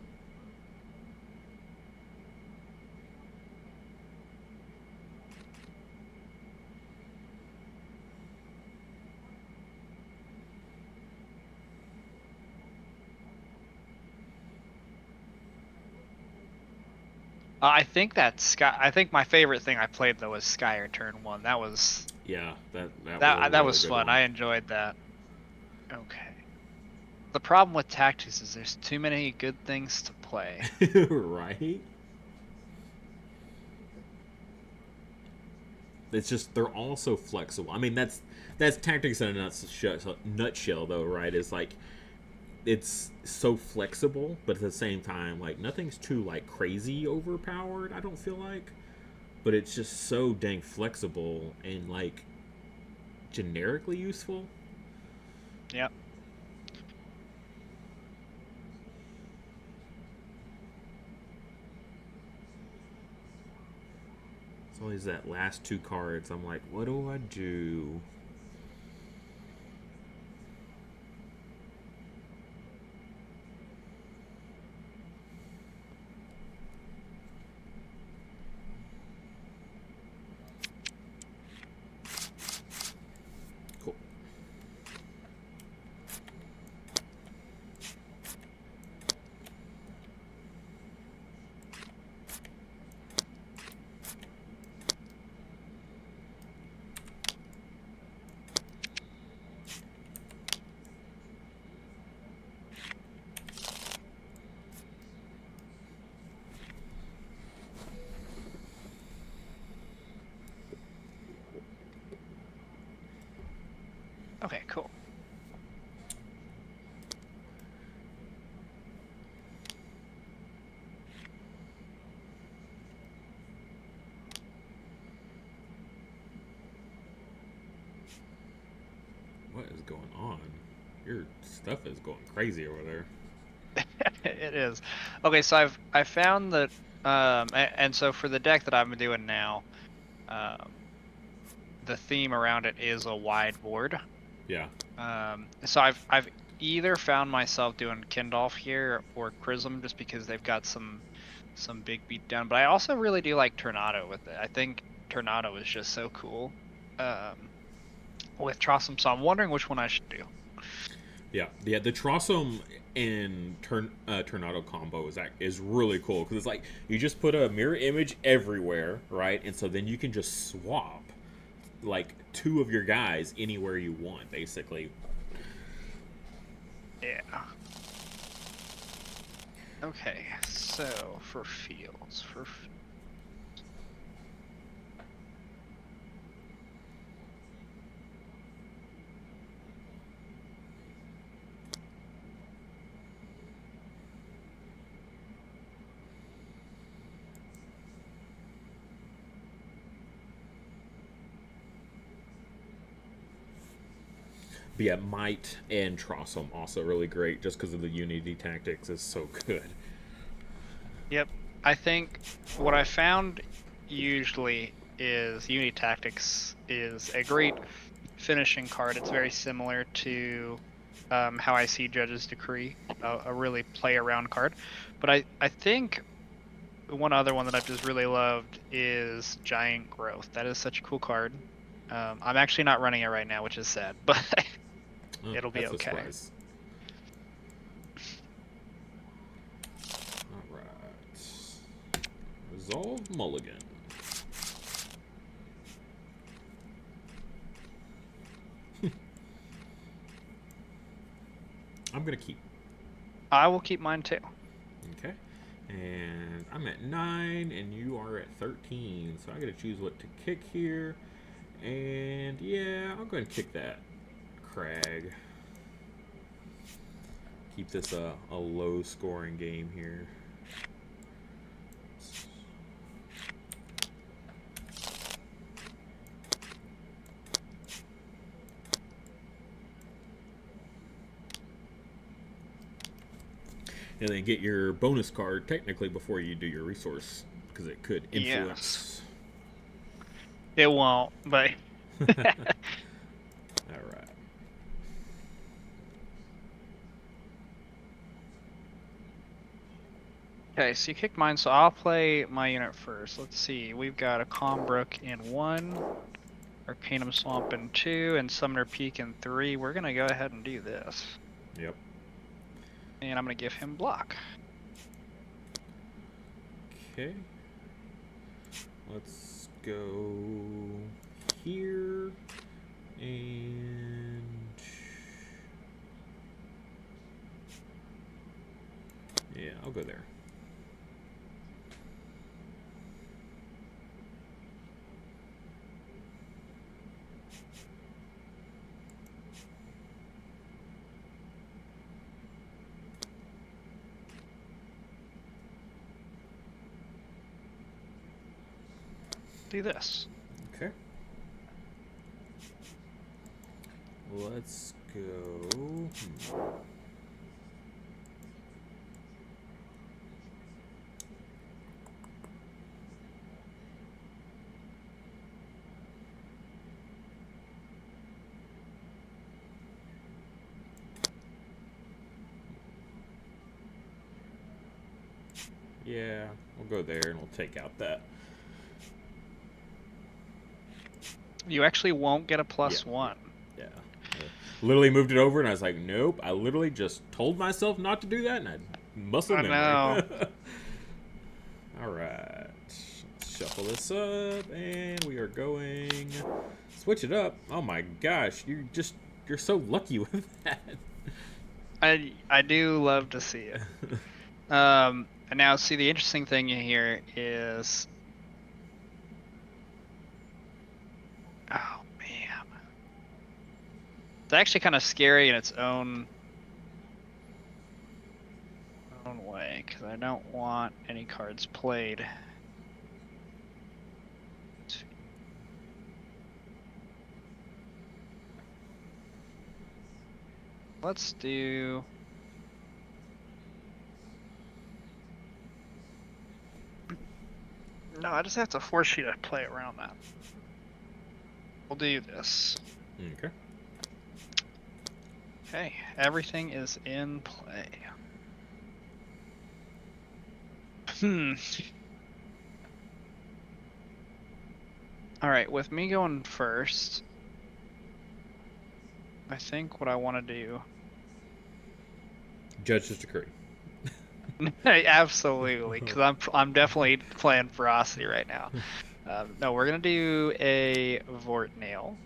I think I think my favorite thing I played though was Skyer turn 1. That was Yeah, that was, that a really was good fun. one. I enjoyed that. Okay. The problem with tactics is there's too many good things to play. Right? It's just they're all so flexible. I mean, that's tactics in a nutshell, though, right? It's like it's so flexible, but at the same time, like nothing's too like crazy overpowered. I don't feel like, but it's just so dang flexible and like generically useful. Yep. It's always that last two cards. I'm like, what do I do? Cool. Okay, cool. What is going on? Your stuff is going crazy over there. It is. Okay, so I found that and so for the deck that I'm doing now, um the theme around it is a wide board. Yeah. So I've either found myself doing Kindolf here or Chrism just because they've got some big beat down, but I also really do like Tornado with it. I think Tornado is just so cool. With Trossum, so I'm wondering which one I should do. Yeah, yeah. The Trossum and Tornado combo is really cool because it's like you just put a mirror image everywhere, right? And so then you can just swap like two of your guys anywhere you want, basically. Yeah. Okay, so for fields, But yeah, Might and Trossum also really great just because of the Unity tactics is so good. Yep. I think what I found usually is Unity Tactics is a great finishing card. It's very similar to how I see Judge's Decree, a really play around card. But I think one other one that I've just really loved is Giant Growth. That is such a cool card. I'm actually not running it right now, which is sad, but Oh, it'll be that's a okay. surprise. All right. Resolve Mulligan. I'm gonna keep. I will keep mine too. Okay. And I'm at 9, and you are at 13. So I gotta choose what to kick here. And yeah, I'll go ahead and kick that Crag. Keep this a low scoring game here. And then get your bonus card technically before you do your resource because it could influence. Yes. It won't, but All right. okay, so you kicked mine, so I'll play my unit first. Let's see. We've got a Calmbrook in 1, Arcanum Swamp in 2, and Summoner Peak in 3. We're gonna go ahead and do this. Yep. And I'm gonna give him block. Okay. Let's go here and I'll go there. Do this. Okay. Let's go. Yeah, we'll go there and we'll take out that. You actually won't get a +1. Yeah. Literally moved it over and I was like, nope. I literally just told myself not to do that and I muscle memory. Know. All right. Shuffle this up and we are going. Switch it up. Oh my gosh, you're so lucky with that. I do love to see it. And now, see, the interesting thing here is, oh man, it's actually kind of scary in its own way, because I don't want any cards played. Let's do. No, I just have to force you to play around that. We'll do this. Okay. Okay, everything is in play. Alright, with me going first, I think what I want to do. Judge this decree. Absolutely, because I'm definitely playing ferocity right now. No, we're gonna do a Vort Nail,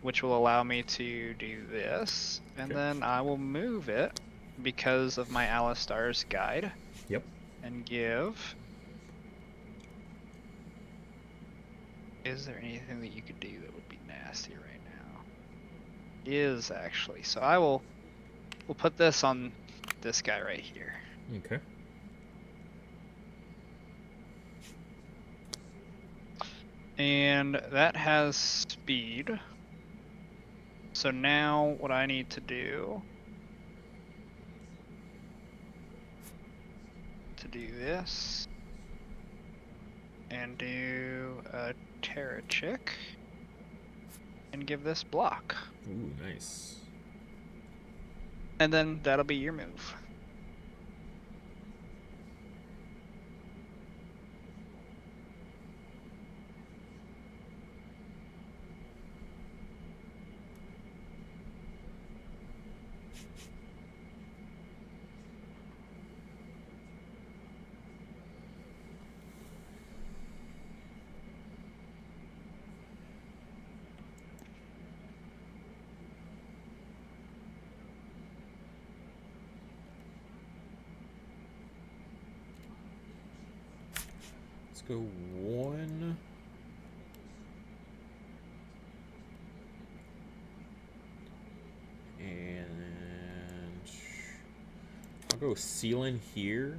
which will allow me to do this, and then I will move it because of my Alistar's Guide. Yep. And give. Is there anything that you could do that would be nasty right now? Is actually. So we'll put this on this guy right here. Okay. And that has speed. So now what I need to do this and do a Terrachick and give this block. Ooh, nice. And then that'll be your move. Let's go 1. And I'll go seal in here.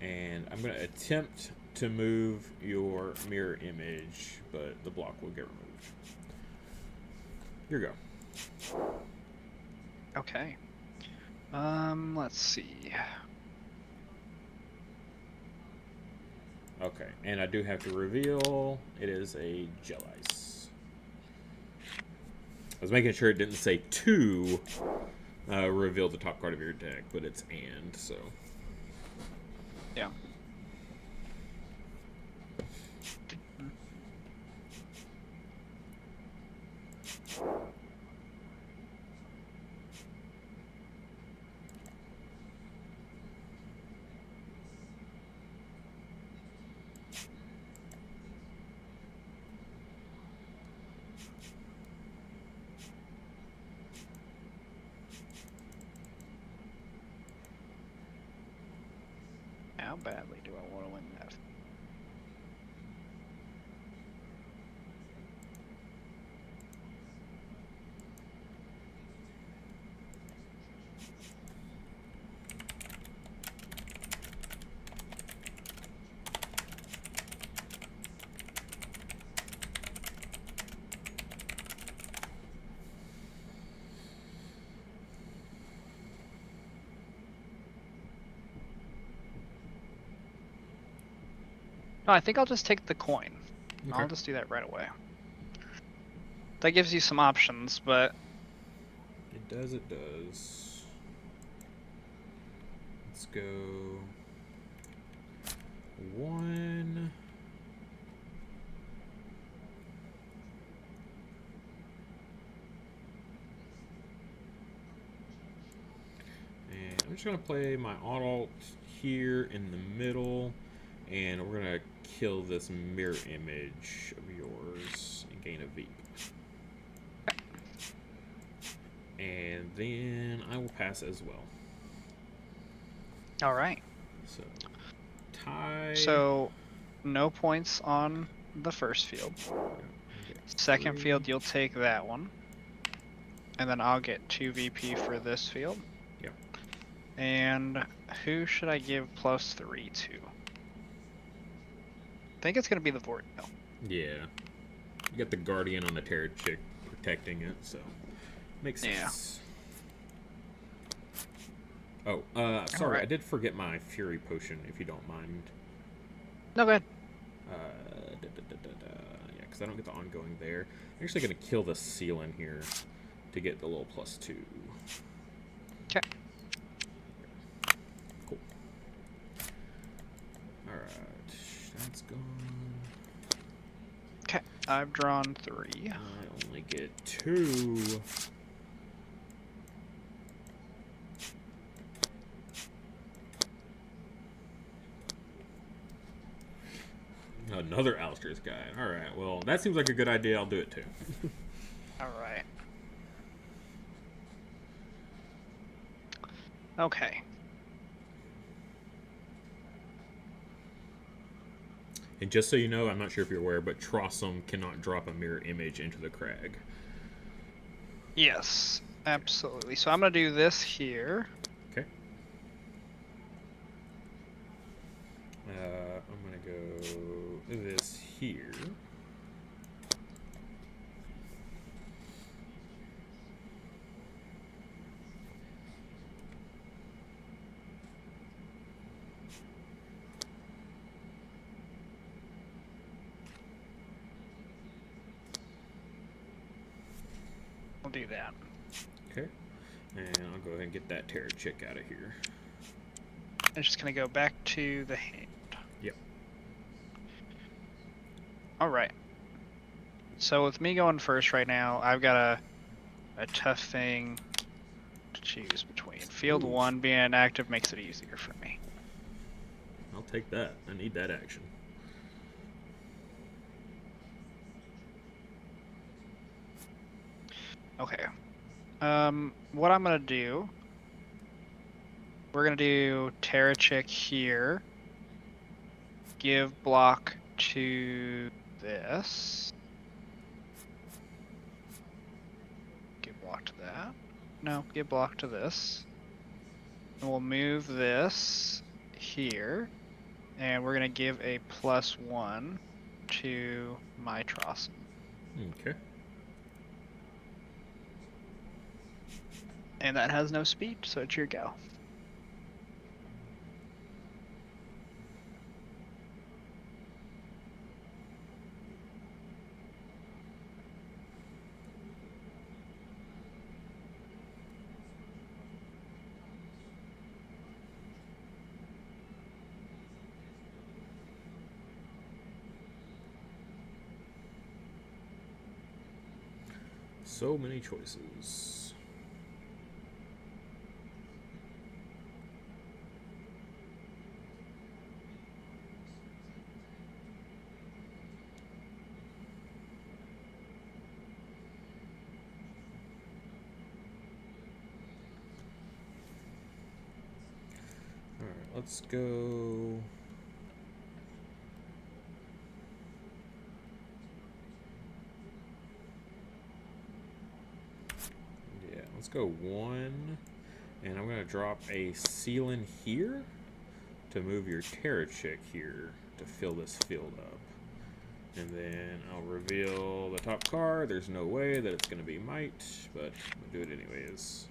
And I'm going to attempt to move your mirror image, but the block will get removed. Here you go. Okay. Let's see. Okay, and I do have to reveal it is a gel ice. I was making sure it didn't say to reveal the top card of your deck, but it's and, so. Yeah. badly do I want to win that? No, I think I'll just take the coin. Okay. I'll just do that right away. That gives you some options, but It does, it does. Let's go 1. And I'm just gonna play my auto here in the middle, and we're gonna kill this mirror image of yours and gain a Veep. And then I will pass as well. all right. So tie. So no points on the first field. Second 3. field, you'll take that one. And then I'll get 2 VP for this field. Yep. And who should I give +3 to? I think it's going to be the Vortex. Yeah. You got the Guardian on the Terror chick protecting it, so makes sense. Oh, sorry, right. I did forget my Fury Potion, if you don't mind. No, go ahead. Yeah, because I don't get the ongoing there. I'm actually going to kill the seal in here to get the little +2. Okay. Cool. Alright, that's gone. Okay, I've drawn 3. I only get 2. Another Alistair's guy. Alright, well, that seems like a good idea. I'll do it too. Alright. Okay. And just so you know, I'm not sure if you're aware, but Trossum cannot drop a mirror image into the crag. Yes, absolutely. So I'm going to do this here. Okay. I'm going to go this here. I'll do that. Okay. And I'll go ahead and get that Terror chick out of here. I'm just going to go back to the hand. Yep. Alright. So with me going first right now, I've got a tough thing to choose between. Field 1 being active makes it easier for me. I'll take that. I need that action. Okay. What I'm gonna do, we're gonna do Terrachik here. Give block to this. Give block to that. No, give block to this. And we'll move this here. And we're gonna give a +1 to my Trossum. Okay. And that has no speed, so it's your go. So many choices. let's go. Yeah, let's go 1. And I'm going to drop a seal in here to move your Terra Chick here to fill this field up. And then I'll reveal the top card. There's no way that it's going to be Might, but I'm going to do it anyways.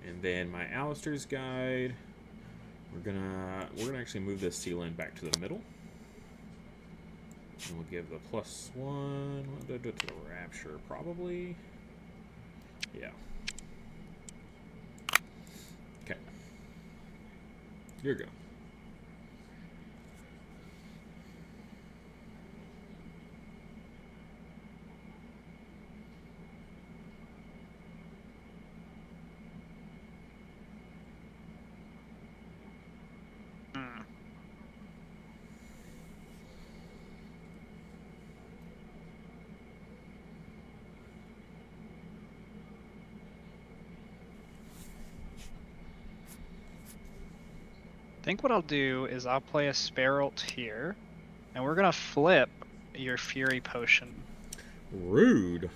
And then my Alistair's Guide. We're gonna actually move this seal in back to the middle. And we'll give the +1. We'll do it to the Rapture, probably. Yeah. Okay. Here we go. I think what I'll do is I'll play a Sparrow here, and we're gonna flip your Fury Potion. Rude.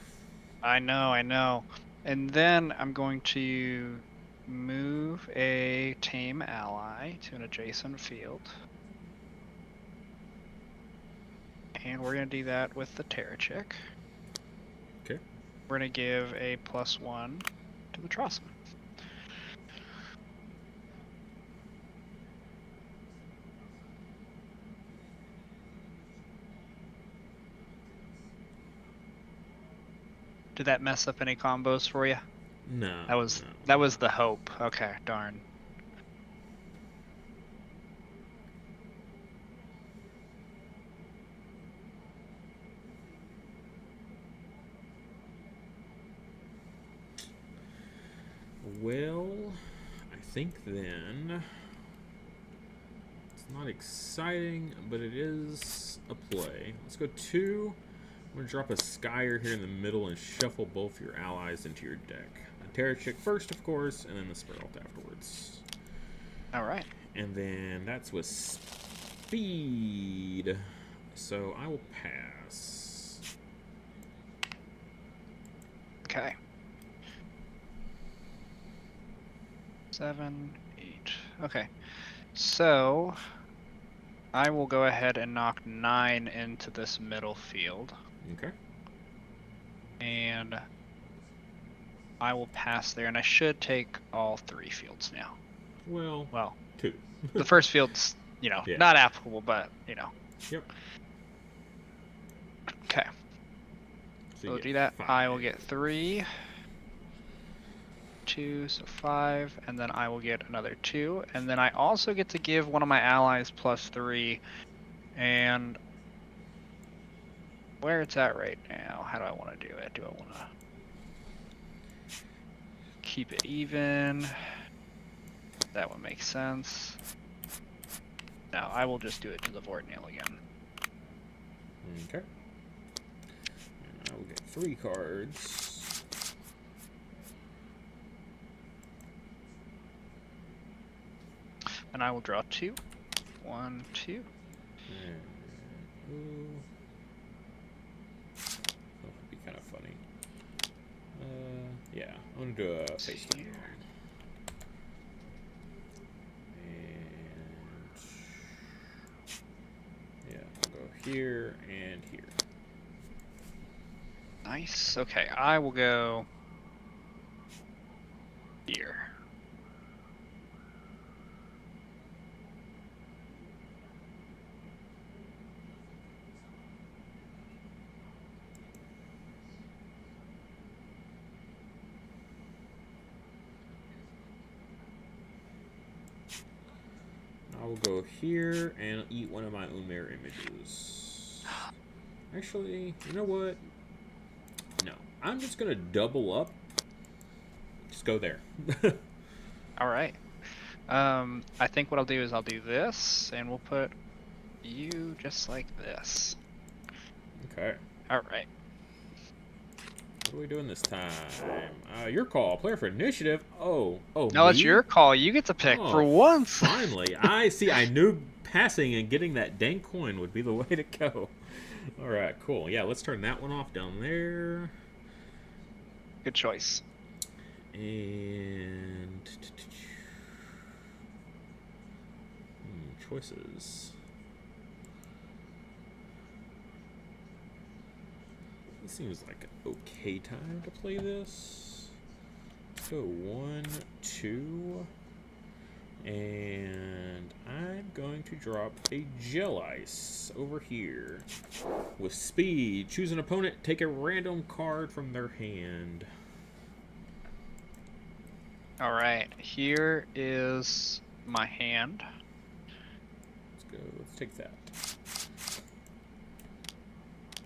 I know. And then I'm going to move a tame ally to an adjacent field. And we're gonna do that with the Terra Chick. Okay. We're gonna give a +1 to the Trossum. Did that mess up any combos for you? No. That was the hope. Okay, darn. Well, I think then it's not exciting, but it is a play. Let's go 2. I'm going to drop a Skyer here in the middle and shuffle both your allies into your deck. A Terra Chick first, of course, and then the Sparrow afterwards. All right. And then that's with speed. So I will pass. Okay. 7, 8. Okay. So I will go ahead and knock 9 into this middle field. Okay. And I will pass there, and I should take all 3 fields now. Well, 2. The first field's, yeah. Not applicable, but, Yep. Okay. So we'll do that. 5. I will get 3, 2, so 5, and then I will get another 2, and then I also get to give one of my allies +3, and where it's at right now, how do I want to do it? Do I want to keep it even? That would make sense. No, I will just do it to the Void Nail again. Okay. And I will get 3 cards. And I will draw 2. 1, 2. And, that would be kind of funny. Yeah, I'm gonna do a face turn. And yeah, I'll go here and here. Nice. Okay, I will go here. I will go here and eat one of my Unmer images. Actually, you know what? No, I'm just gonna double up. Just go there. All right. I think what I'll do is I'll do this, and we'll put you just like this. Okay. All right. What are we doing this time? Your call. Player for initiative. Oh, No, me? it's your call. You get to pick for once. Finally. I see. I knew passing and getting that dang coin would be the way to go. All right, cool. Yeah, let's turn that one off down there. Good choice. And choices. It seems like an okay time to play this. Let's go 1, 2. And I'm going to drop a Gel Ice over here. With speed, choose an opponent, take a random card from their hand. Alright, here is my hand. Let's go, let's take that.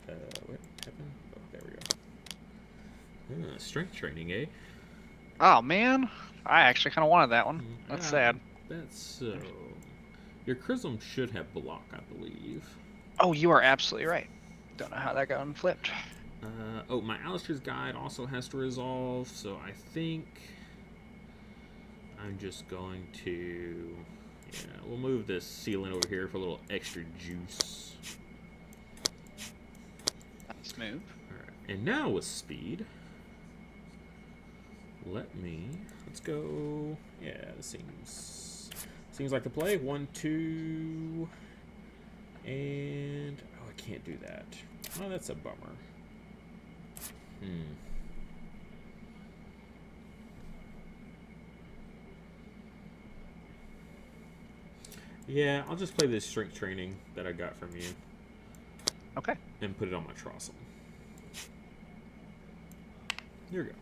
What happened? Oh, there we go. Strength training, eh? Oh man, I actually kind of wanted that one. That's sad. That's so. Your Chrism should have block, I believe. Oh, you are absolutely right. Don't know how that got unflipped. Oh, my Alistair's Guide also has to resolve, so I think I'm just going to. Yeah, we'll move this ceiling over here for a little extra juice. Nice move. Alright, and now with speed. Let's go. Yeah, this seems like the play. 1, 2, and I can't do that. Oh, that's a bummer. Yeah, I'll just play this strength training that I got from you. Okay. And put it on my Trossel. Here we go.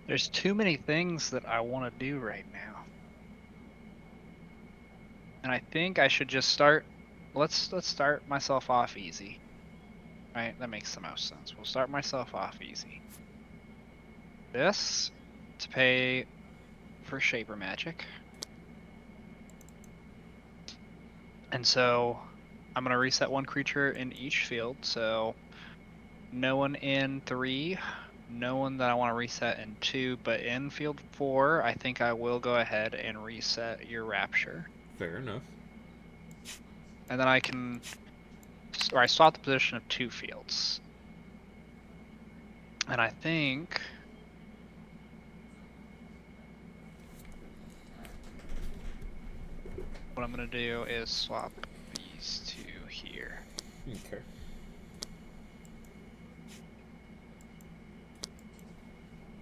There's too many things that I want to do right now. And I think I should just start. Let's start myself off easy. Right? That makes the most sense. We'll start myself off easy. This to pay for Shaper Magic. And so I'm going to reset one creature in each field. So no one in 3. No one that I want to reset in 2, but in field 4, I think I will go ahead and reset your Rapture. Fair enough. And then I can, or I swap the position of 2 fields. And I think what I'm going to do is swap these 2 here. Okay.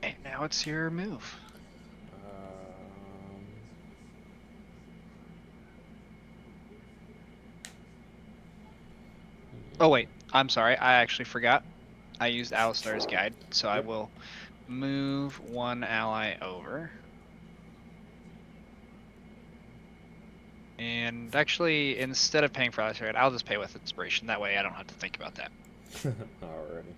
And now it's your move. Oh wait, I'm sorry, I actually forgot. I used Alistar's Guide, so I will move one ally over. And actually, instead of paying for Alistar's Guide, I'll just pay with Inspiration. That way I don't have to think about that. Alrighty.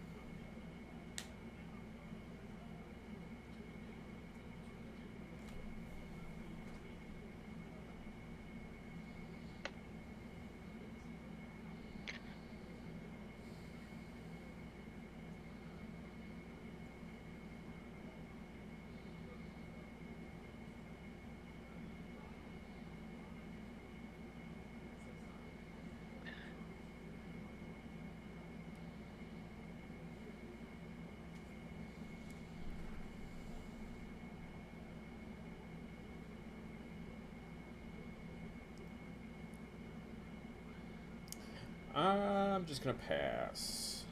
I'm just gonna pass.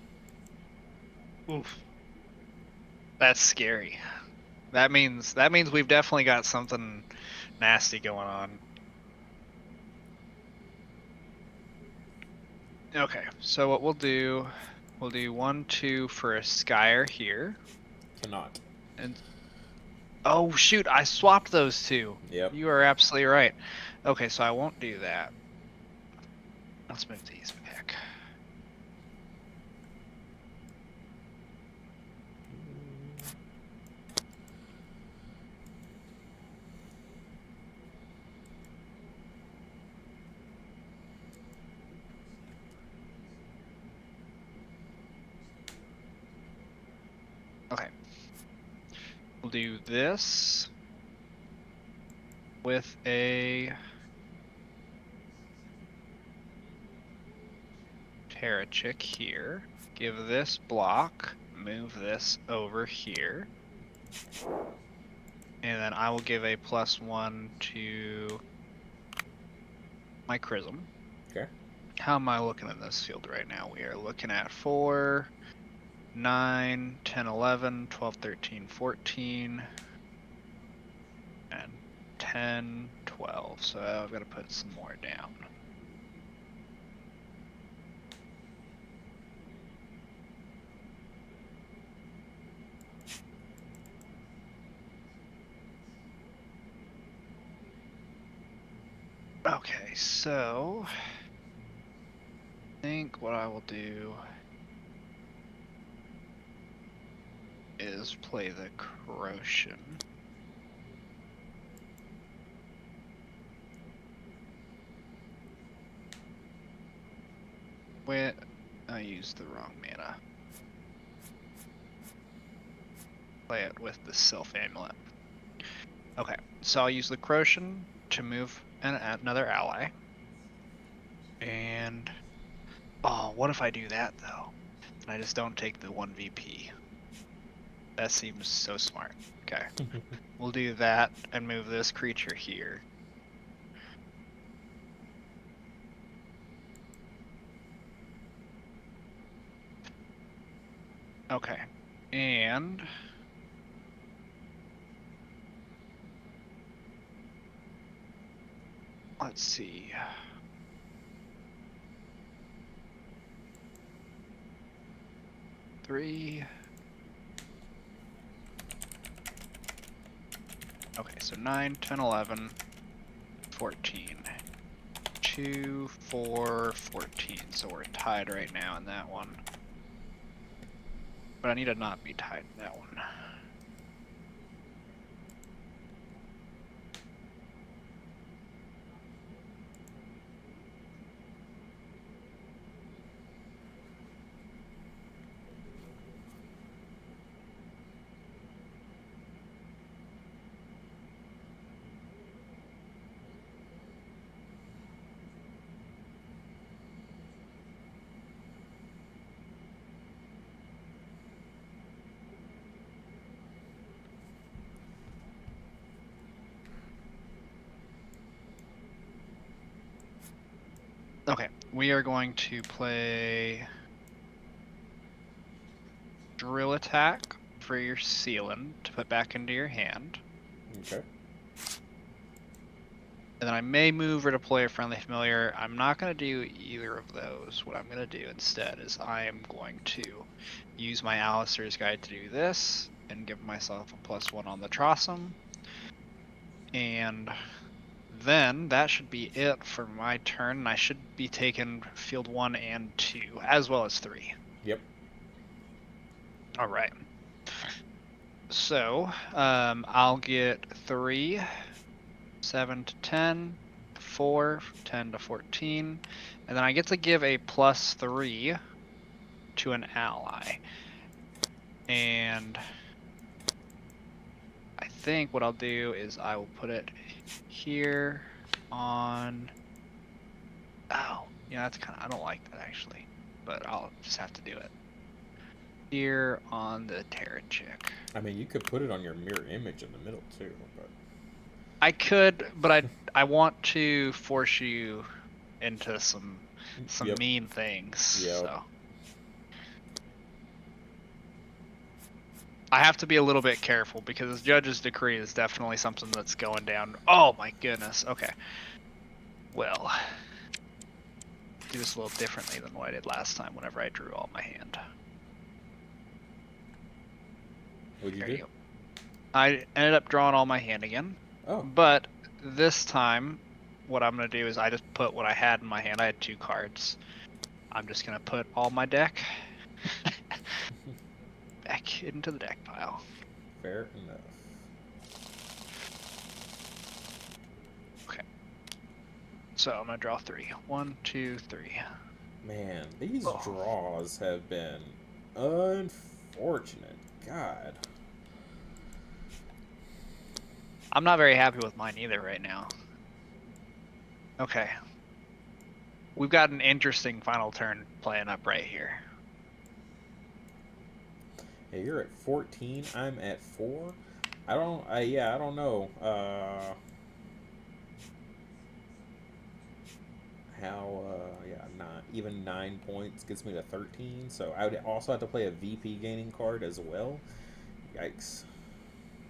Oof. That's scary. That means we've definitely got something nasty going on. Okay, so what we'll do 1, 2 for a Skyer here. Cannot. And oh shoot, I swapped those two. Yep. You are absolutely right. Okay, so I won't do that. Let's move these back. Okay. We'll do this with a Terrachick here. Give this block, move this over here. And then I will give a +1 to my Chrism. Okay. How am I looking in this field right now? We are looking at 4, 9, 10, 11, 12, 13, 14, and 10, 12. So I've got to put some more down. Okay, so I think what I will do is play the Corrosion. Wait, I used the wrong mana. Play it with the Sylph Amulet. Okay, so I'll use the Corrosion to move another ally. And oh, what if I do that though? And I just don't take the 1 VP. That seems so smart. Okay. We'll do that and move this creature here. Okay. And let's see. Three. Okay, so 9, 10, 11, 14. 2, 4, 14. So we're tied right now in that one. But I need to not be tied in that one. Okay, we are going to play Drill Attack for your Sealant to put back into your hand. Okay. And then I may move her to play a Friendly Familiar. I'm not going to do either of those. What I'm going to do instead is I am going to use my Alistair's Guide to do this and give myself a +1 on the Trossum. And then that should be it for my turn. And I should be taking field 1 and 2, as well as 3. Yep. All right. So I'll get 3, 7 to 10, 4, 10 to 14, and then I get to give a +3 to an ally. And I think what I'll do is I will put it here on. Oh, yeah, that's kind of, I don't like that actually, but I'll just have to do it. Here on the Terrachick. I mean, you could put it on your mirror image in the middle too, but I could, but I want to force you into some Yep. mean things. Yep. So I have to be a little bit careful because Judge's Decree is definitely something that's going down. Oh my goodness. Okay. Well, do this a little differently than what I did last time whenever I drew all my hand. What'd you There you do? go. I ended up drawing all my hand again. Oh. But this time, what I'm going to do is I just put what I had in my hand. I had 2 cards. I'm just going to put all my deck back into the deck pile. Fair enough. Okay. So I'm going to draw 3. 1, 2, 3. Man, these draws have been unfortunate. God. I'm not very happy with mine either right now. Okay. We've got an interesting final turn playing up right here. Hey, you're at 14. I'm at 4. I don't know. Even 9 points gets me to 13. So I would also have to play a VP gaining card as well. Yikes.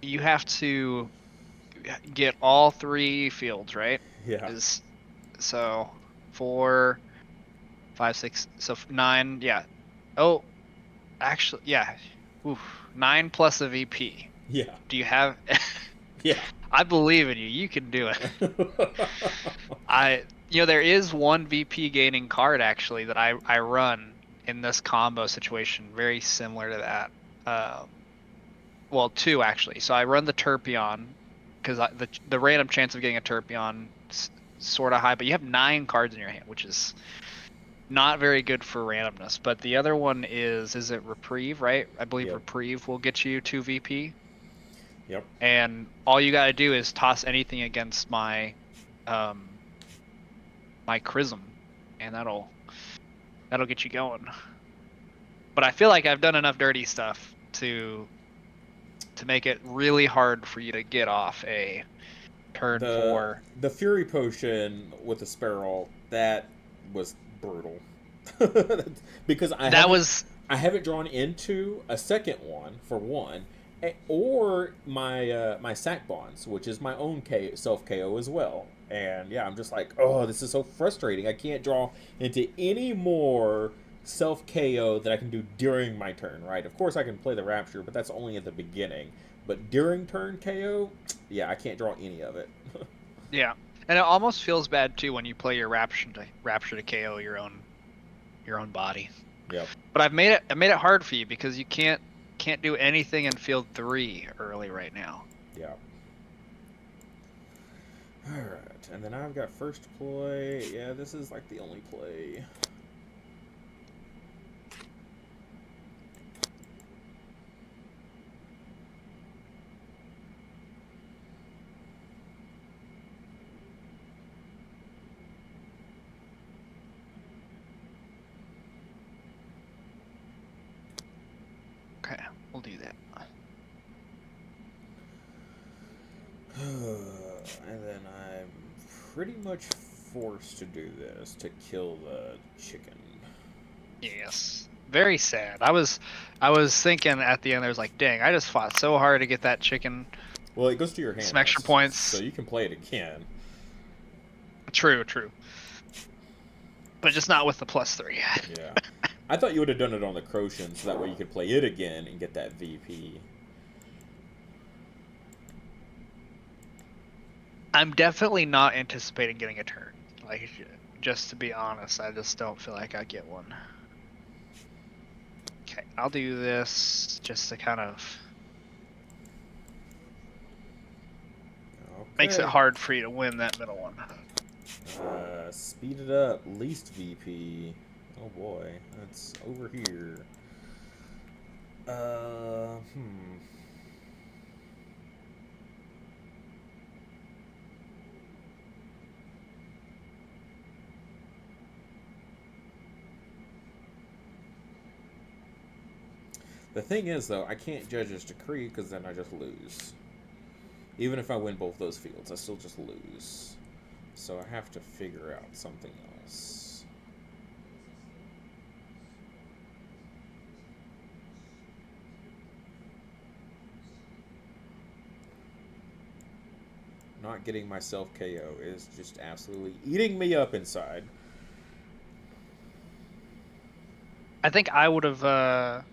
You have to get all 3 fields, right? Yeah. So 4, 5, 6, so 9, yeah. Oh, actually, yeah. Oof, 9 plus a VP. Yeah. Do you have? Yeah. I believe in you. You can do it. There is one VP gaining card actually that I run in this combo situation, very similar to that. Well, 2 actually. So I run the Turpion because the random chance of getting a Turpion is sort of high, but you have 9 cards in your hand, which is not very good for randomness. But the other one is it Reprieve, right? I believe Yep. Reprieve will get you 2 VP. Yep. And all you got to do is toss anything against my my Chrism, and that'll get you going. But I feel like I've done enough dirty stuff to make it really hard for you to get off a turn 4. The Fury Potion with the Sparrow, that was brutal. Because I haven't drawn into a second one, for one, or my sack bonds, which is my own self KO as well. And yeah, I'm just like, oh, this is so frustrating. I can't draw into any more self KO that I can do during my turn, right? Of course I can play the Rapture, but that's only at the beginning. But during turn KO, yeah, I can't draw any of it. Yeah, and it almost feels bad too when you play your Rapture to KO your own body. Yep. But I made it hard for you because you can't do anything in field 3 early right now. Yeah. Alright, and then I've got first play. Yeah, this is like the only play. Okay, we'll do that. And then I'm pretty much forced to do this to kill the chicken. Yes. Very sad. I was thinking at the end, I was like, dang, I just fought so hard to get that chicken. Well, it goes to your hand. Some extra points. So you can play it again. True. But just not with the +3. Yeah. I thought you would have done it on the Crochin, so that way you could play it again and get that VP. I'm definitely not anticipating getting a turn. Like, just to be honest, I just don't feel like I get one. Okay, I'll do this just to kind of makes it hard for you to win that middle one. Speed it up. Least VP. Oh boy, that's over here. The thing is, though, I can't judge his decree because then I just lose. Even if I win both those fields, I still just lose. So I have to figure out something else. not getting myself KO is just absolutely eating me up inside. I think I would have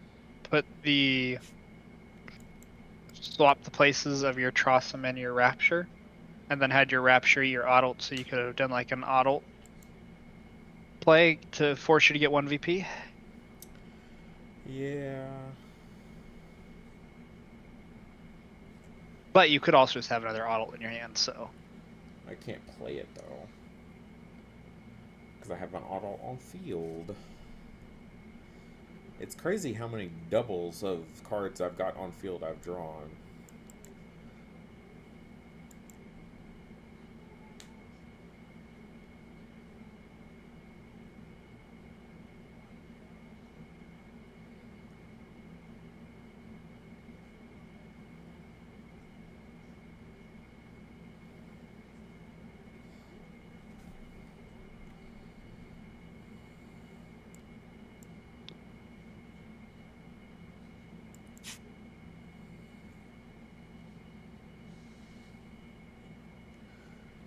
swapped the places of your Trossum and your Rapture, and then had your Rapture your Adult, so you could have done like an Adult play to force you to get 1 VP. Yeah. But you could also just have another Adult in your hand, so. I can't play it though. Because I have an auto on field. It's crazy how many doubles of cards I've got on field I've drawn.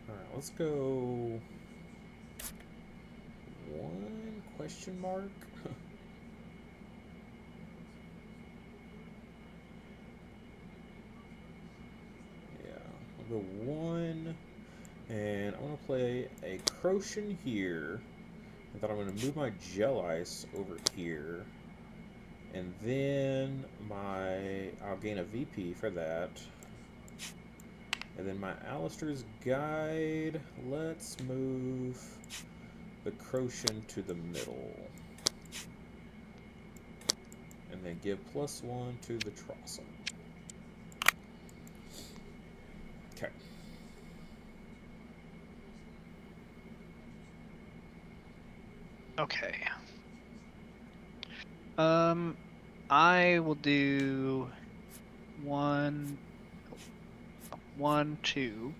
Alright, let's go... 1 question mark? Yeah, I'll go 1. And I'm going to play a Crochin here. I thought I'm going to move my Gel Ice over here. And then I'll gain a VP for that. And then my Alistair's Guide, let's move the Crochin to the middle. And then give +1 to the Trossum. Okay. Okay. I will do 1, 2,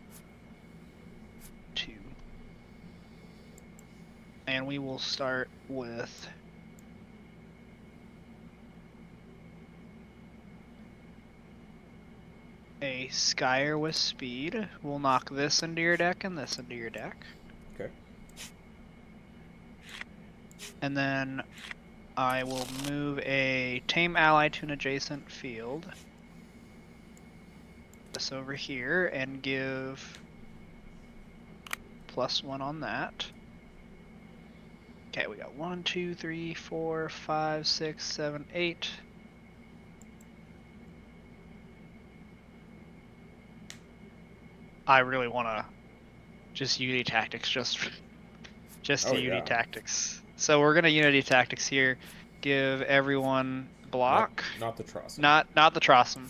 2. And we will start with a Skyer with speed. We'll knock this into your deck and this into your deck. Okay. And then I will move a Tame Ally to an adjacent field. This over here and give +1 on that. Okay, we got 1, 2, 3, 4, 5, 6, 7, 8. I really want to just Unity Tactics, just Unity Tactics. So we're gonna Unity Tactics here. Give everyone block. Not the Trossum. Not the Trossum.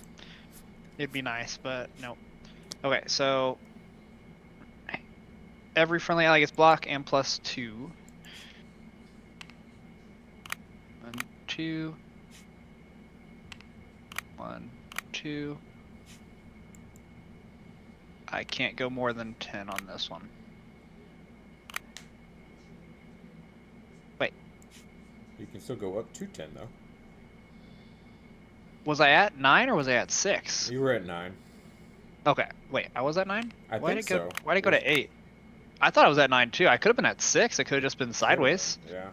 It'd be nice, but no. Okay, so every friendly ally gets block and +2. 1, 2. 1, 2. I can't go more than 10 on this one. Wait. You can still go up to 10 though. Was I at 9 or was I at 6? You were at 9. Okay, wait, I was at 9? I think so. Why'd it go to 8? I thought I was at 9 too. I could have been at 6. It could have just been sideways. Yeah.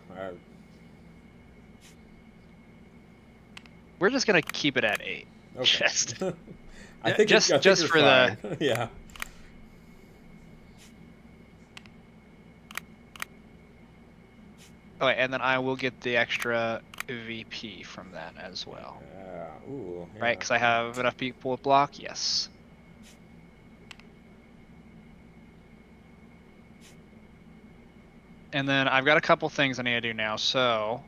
We're just gonna keep it at 8. Okay. Just, I think just for fine. the yeah. Okay, and then I will get the extra VP from that as well. Ooh. Yeah. Right, because I have enough people with block. Yes. And then I've got a couple things I need to do now. So,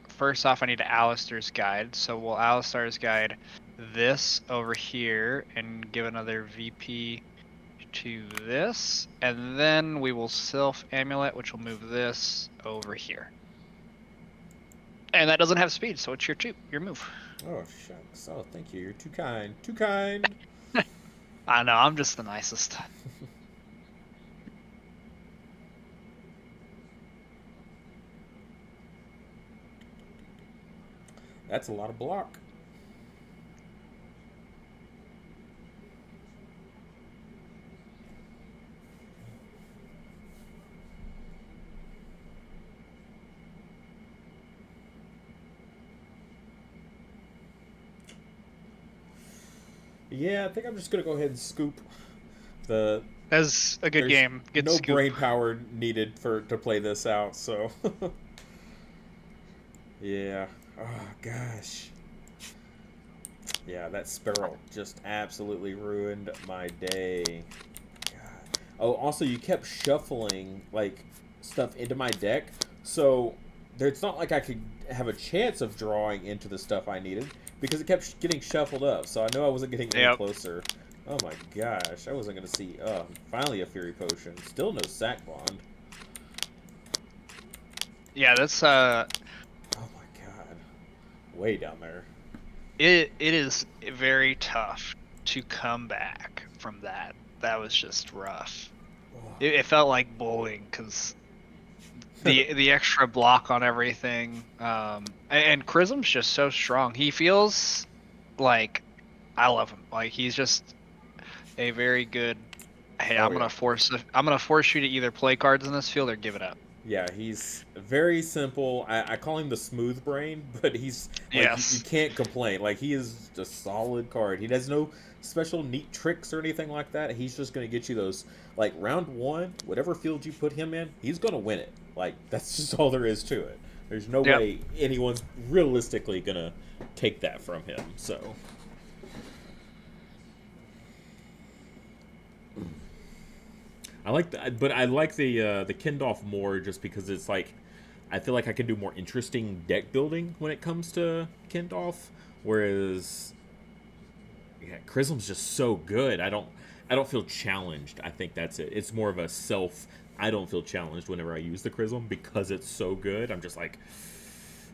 first off, I need Alistair's Guide. So we'll Alistair's Guide this over here and give another VP to this. And then we will Sylph Amulet, which will move this over here. And that doesn't have speed, so it's your move. Oh, shucks. Oh, thank you. You're too kind. Too kind. I know, I'm just the nicest. That's a lot of block. Yeah, I think I'm just gonna go ahead and scoop the. That's a good There's game. Good no scoop. brain power needed to play this out, so yeah. Oh gosh. Yeah, that Sparrow just absolutely ruined my day. God. Oh, also you kept shuffling like stuff into my deck, so it's not like I could have a chance of drawing into the stuff I needed because it kept getting shuffled up. So I know I wasn't getting any Yep. closer. Oh my gosh, I wasn't gonna see. Oh, finally a Fury Potion. Still no Sack Bond. Yeah, that's Oh my god, way down there. it is very tough to come back from that. That was just rough. It felt like bowling because the extra block on everything. And Chrism's just so strong. He feels like I love him. Like he's just a very good. Hey, Oh yeah. I'm gonna force you to either play cards in this field or give it up. Yeah, he's very simple. I call him the smooth brain, but he's like you Yes. can't complain. Like he is a solid card. He has no special neat tricks or anything like that. He's just gonna get you those like round one, whatever field you put him in, he's gonna win it. Like that's just all there is to it. There's no Yep. way anyone's realistically gonna take that from him. So I like the, but I like the Kindolf more just because it's like I feel like I can do more interesting deck building when it comes to Kindolf, whereas yeah, Chrism's just so good. I don't feel challenged. I think that's it. It's more of a self. I don't feel challenged whenever I use the Chrism because it's so good. I'm just like,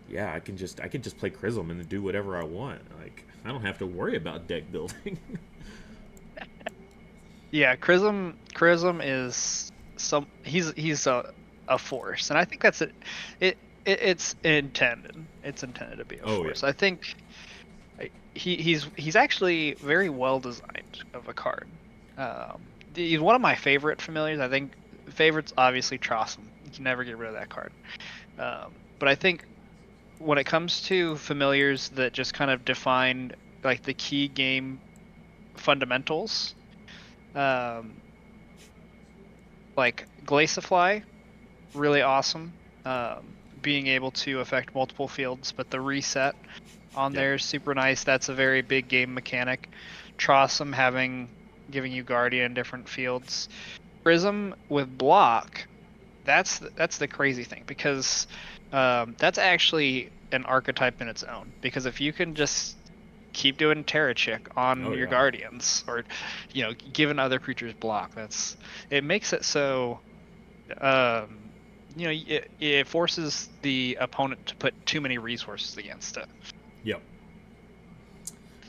yeah, I can just play Chrism and do whatever I want. Like I don't have to worry about deck building. Yeah, Chrism is he's a force, and I think that's it. It's intended. It's intended to be a Oh yeah. force. I think he's actually very well designed of a card. Um, he's one of my favorite familiars. I think favorites obviously Trossum. You can never get rid of that card. But I think when it comes to familiars that just kind of define like the key game fundamentals, um, like Glacifly, really awesome. Being able to affect multiple fields, but the reset on Yep. there is super nice. That's a very big game mechanic. Trossum giving you Guardian in different fields. Prism with block, that's the crazy thing because that's actually an archetype in its own. Because if you can just keep doing Terrachick on Oh your yeah. Guardians, or giving other creatures block, it makes it so um, it forces the opponent to put too many resources against it. Yep.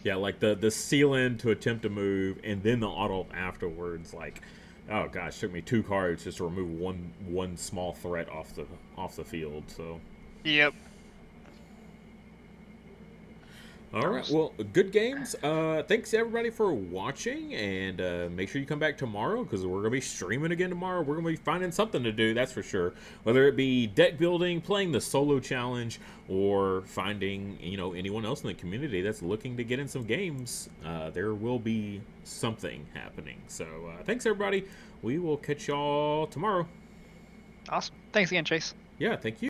Yeah, like the seal in to attempt to move, and then the auto afterwards. Like, oh gosh, took me 2 cards just to remove one small threat off the field. So, Yep. all right, well, good games. Thanks everybody for watching, and make sure you come back tomorrow because we're gonna be streaming again tomorrow. We're gonna be finding something to do, that's for sure. Whether it be deck building, playing the solo challenge, or finding anyone else in the community that's looking to get in some games. There will be something happening. So thanks everybody. We will catch y'all tomorrow. Awesome. Thanks again, Chase. Yeah, thank you.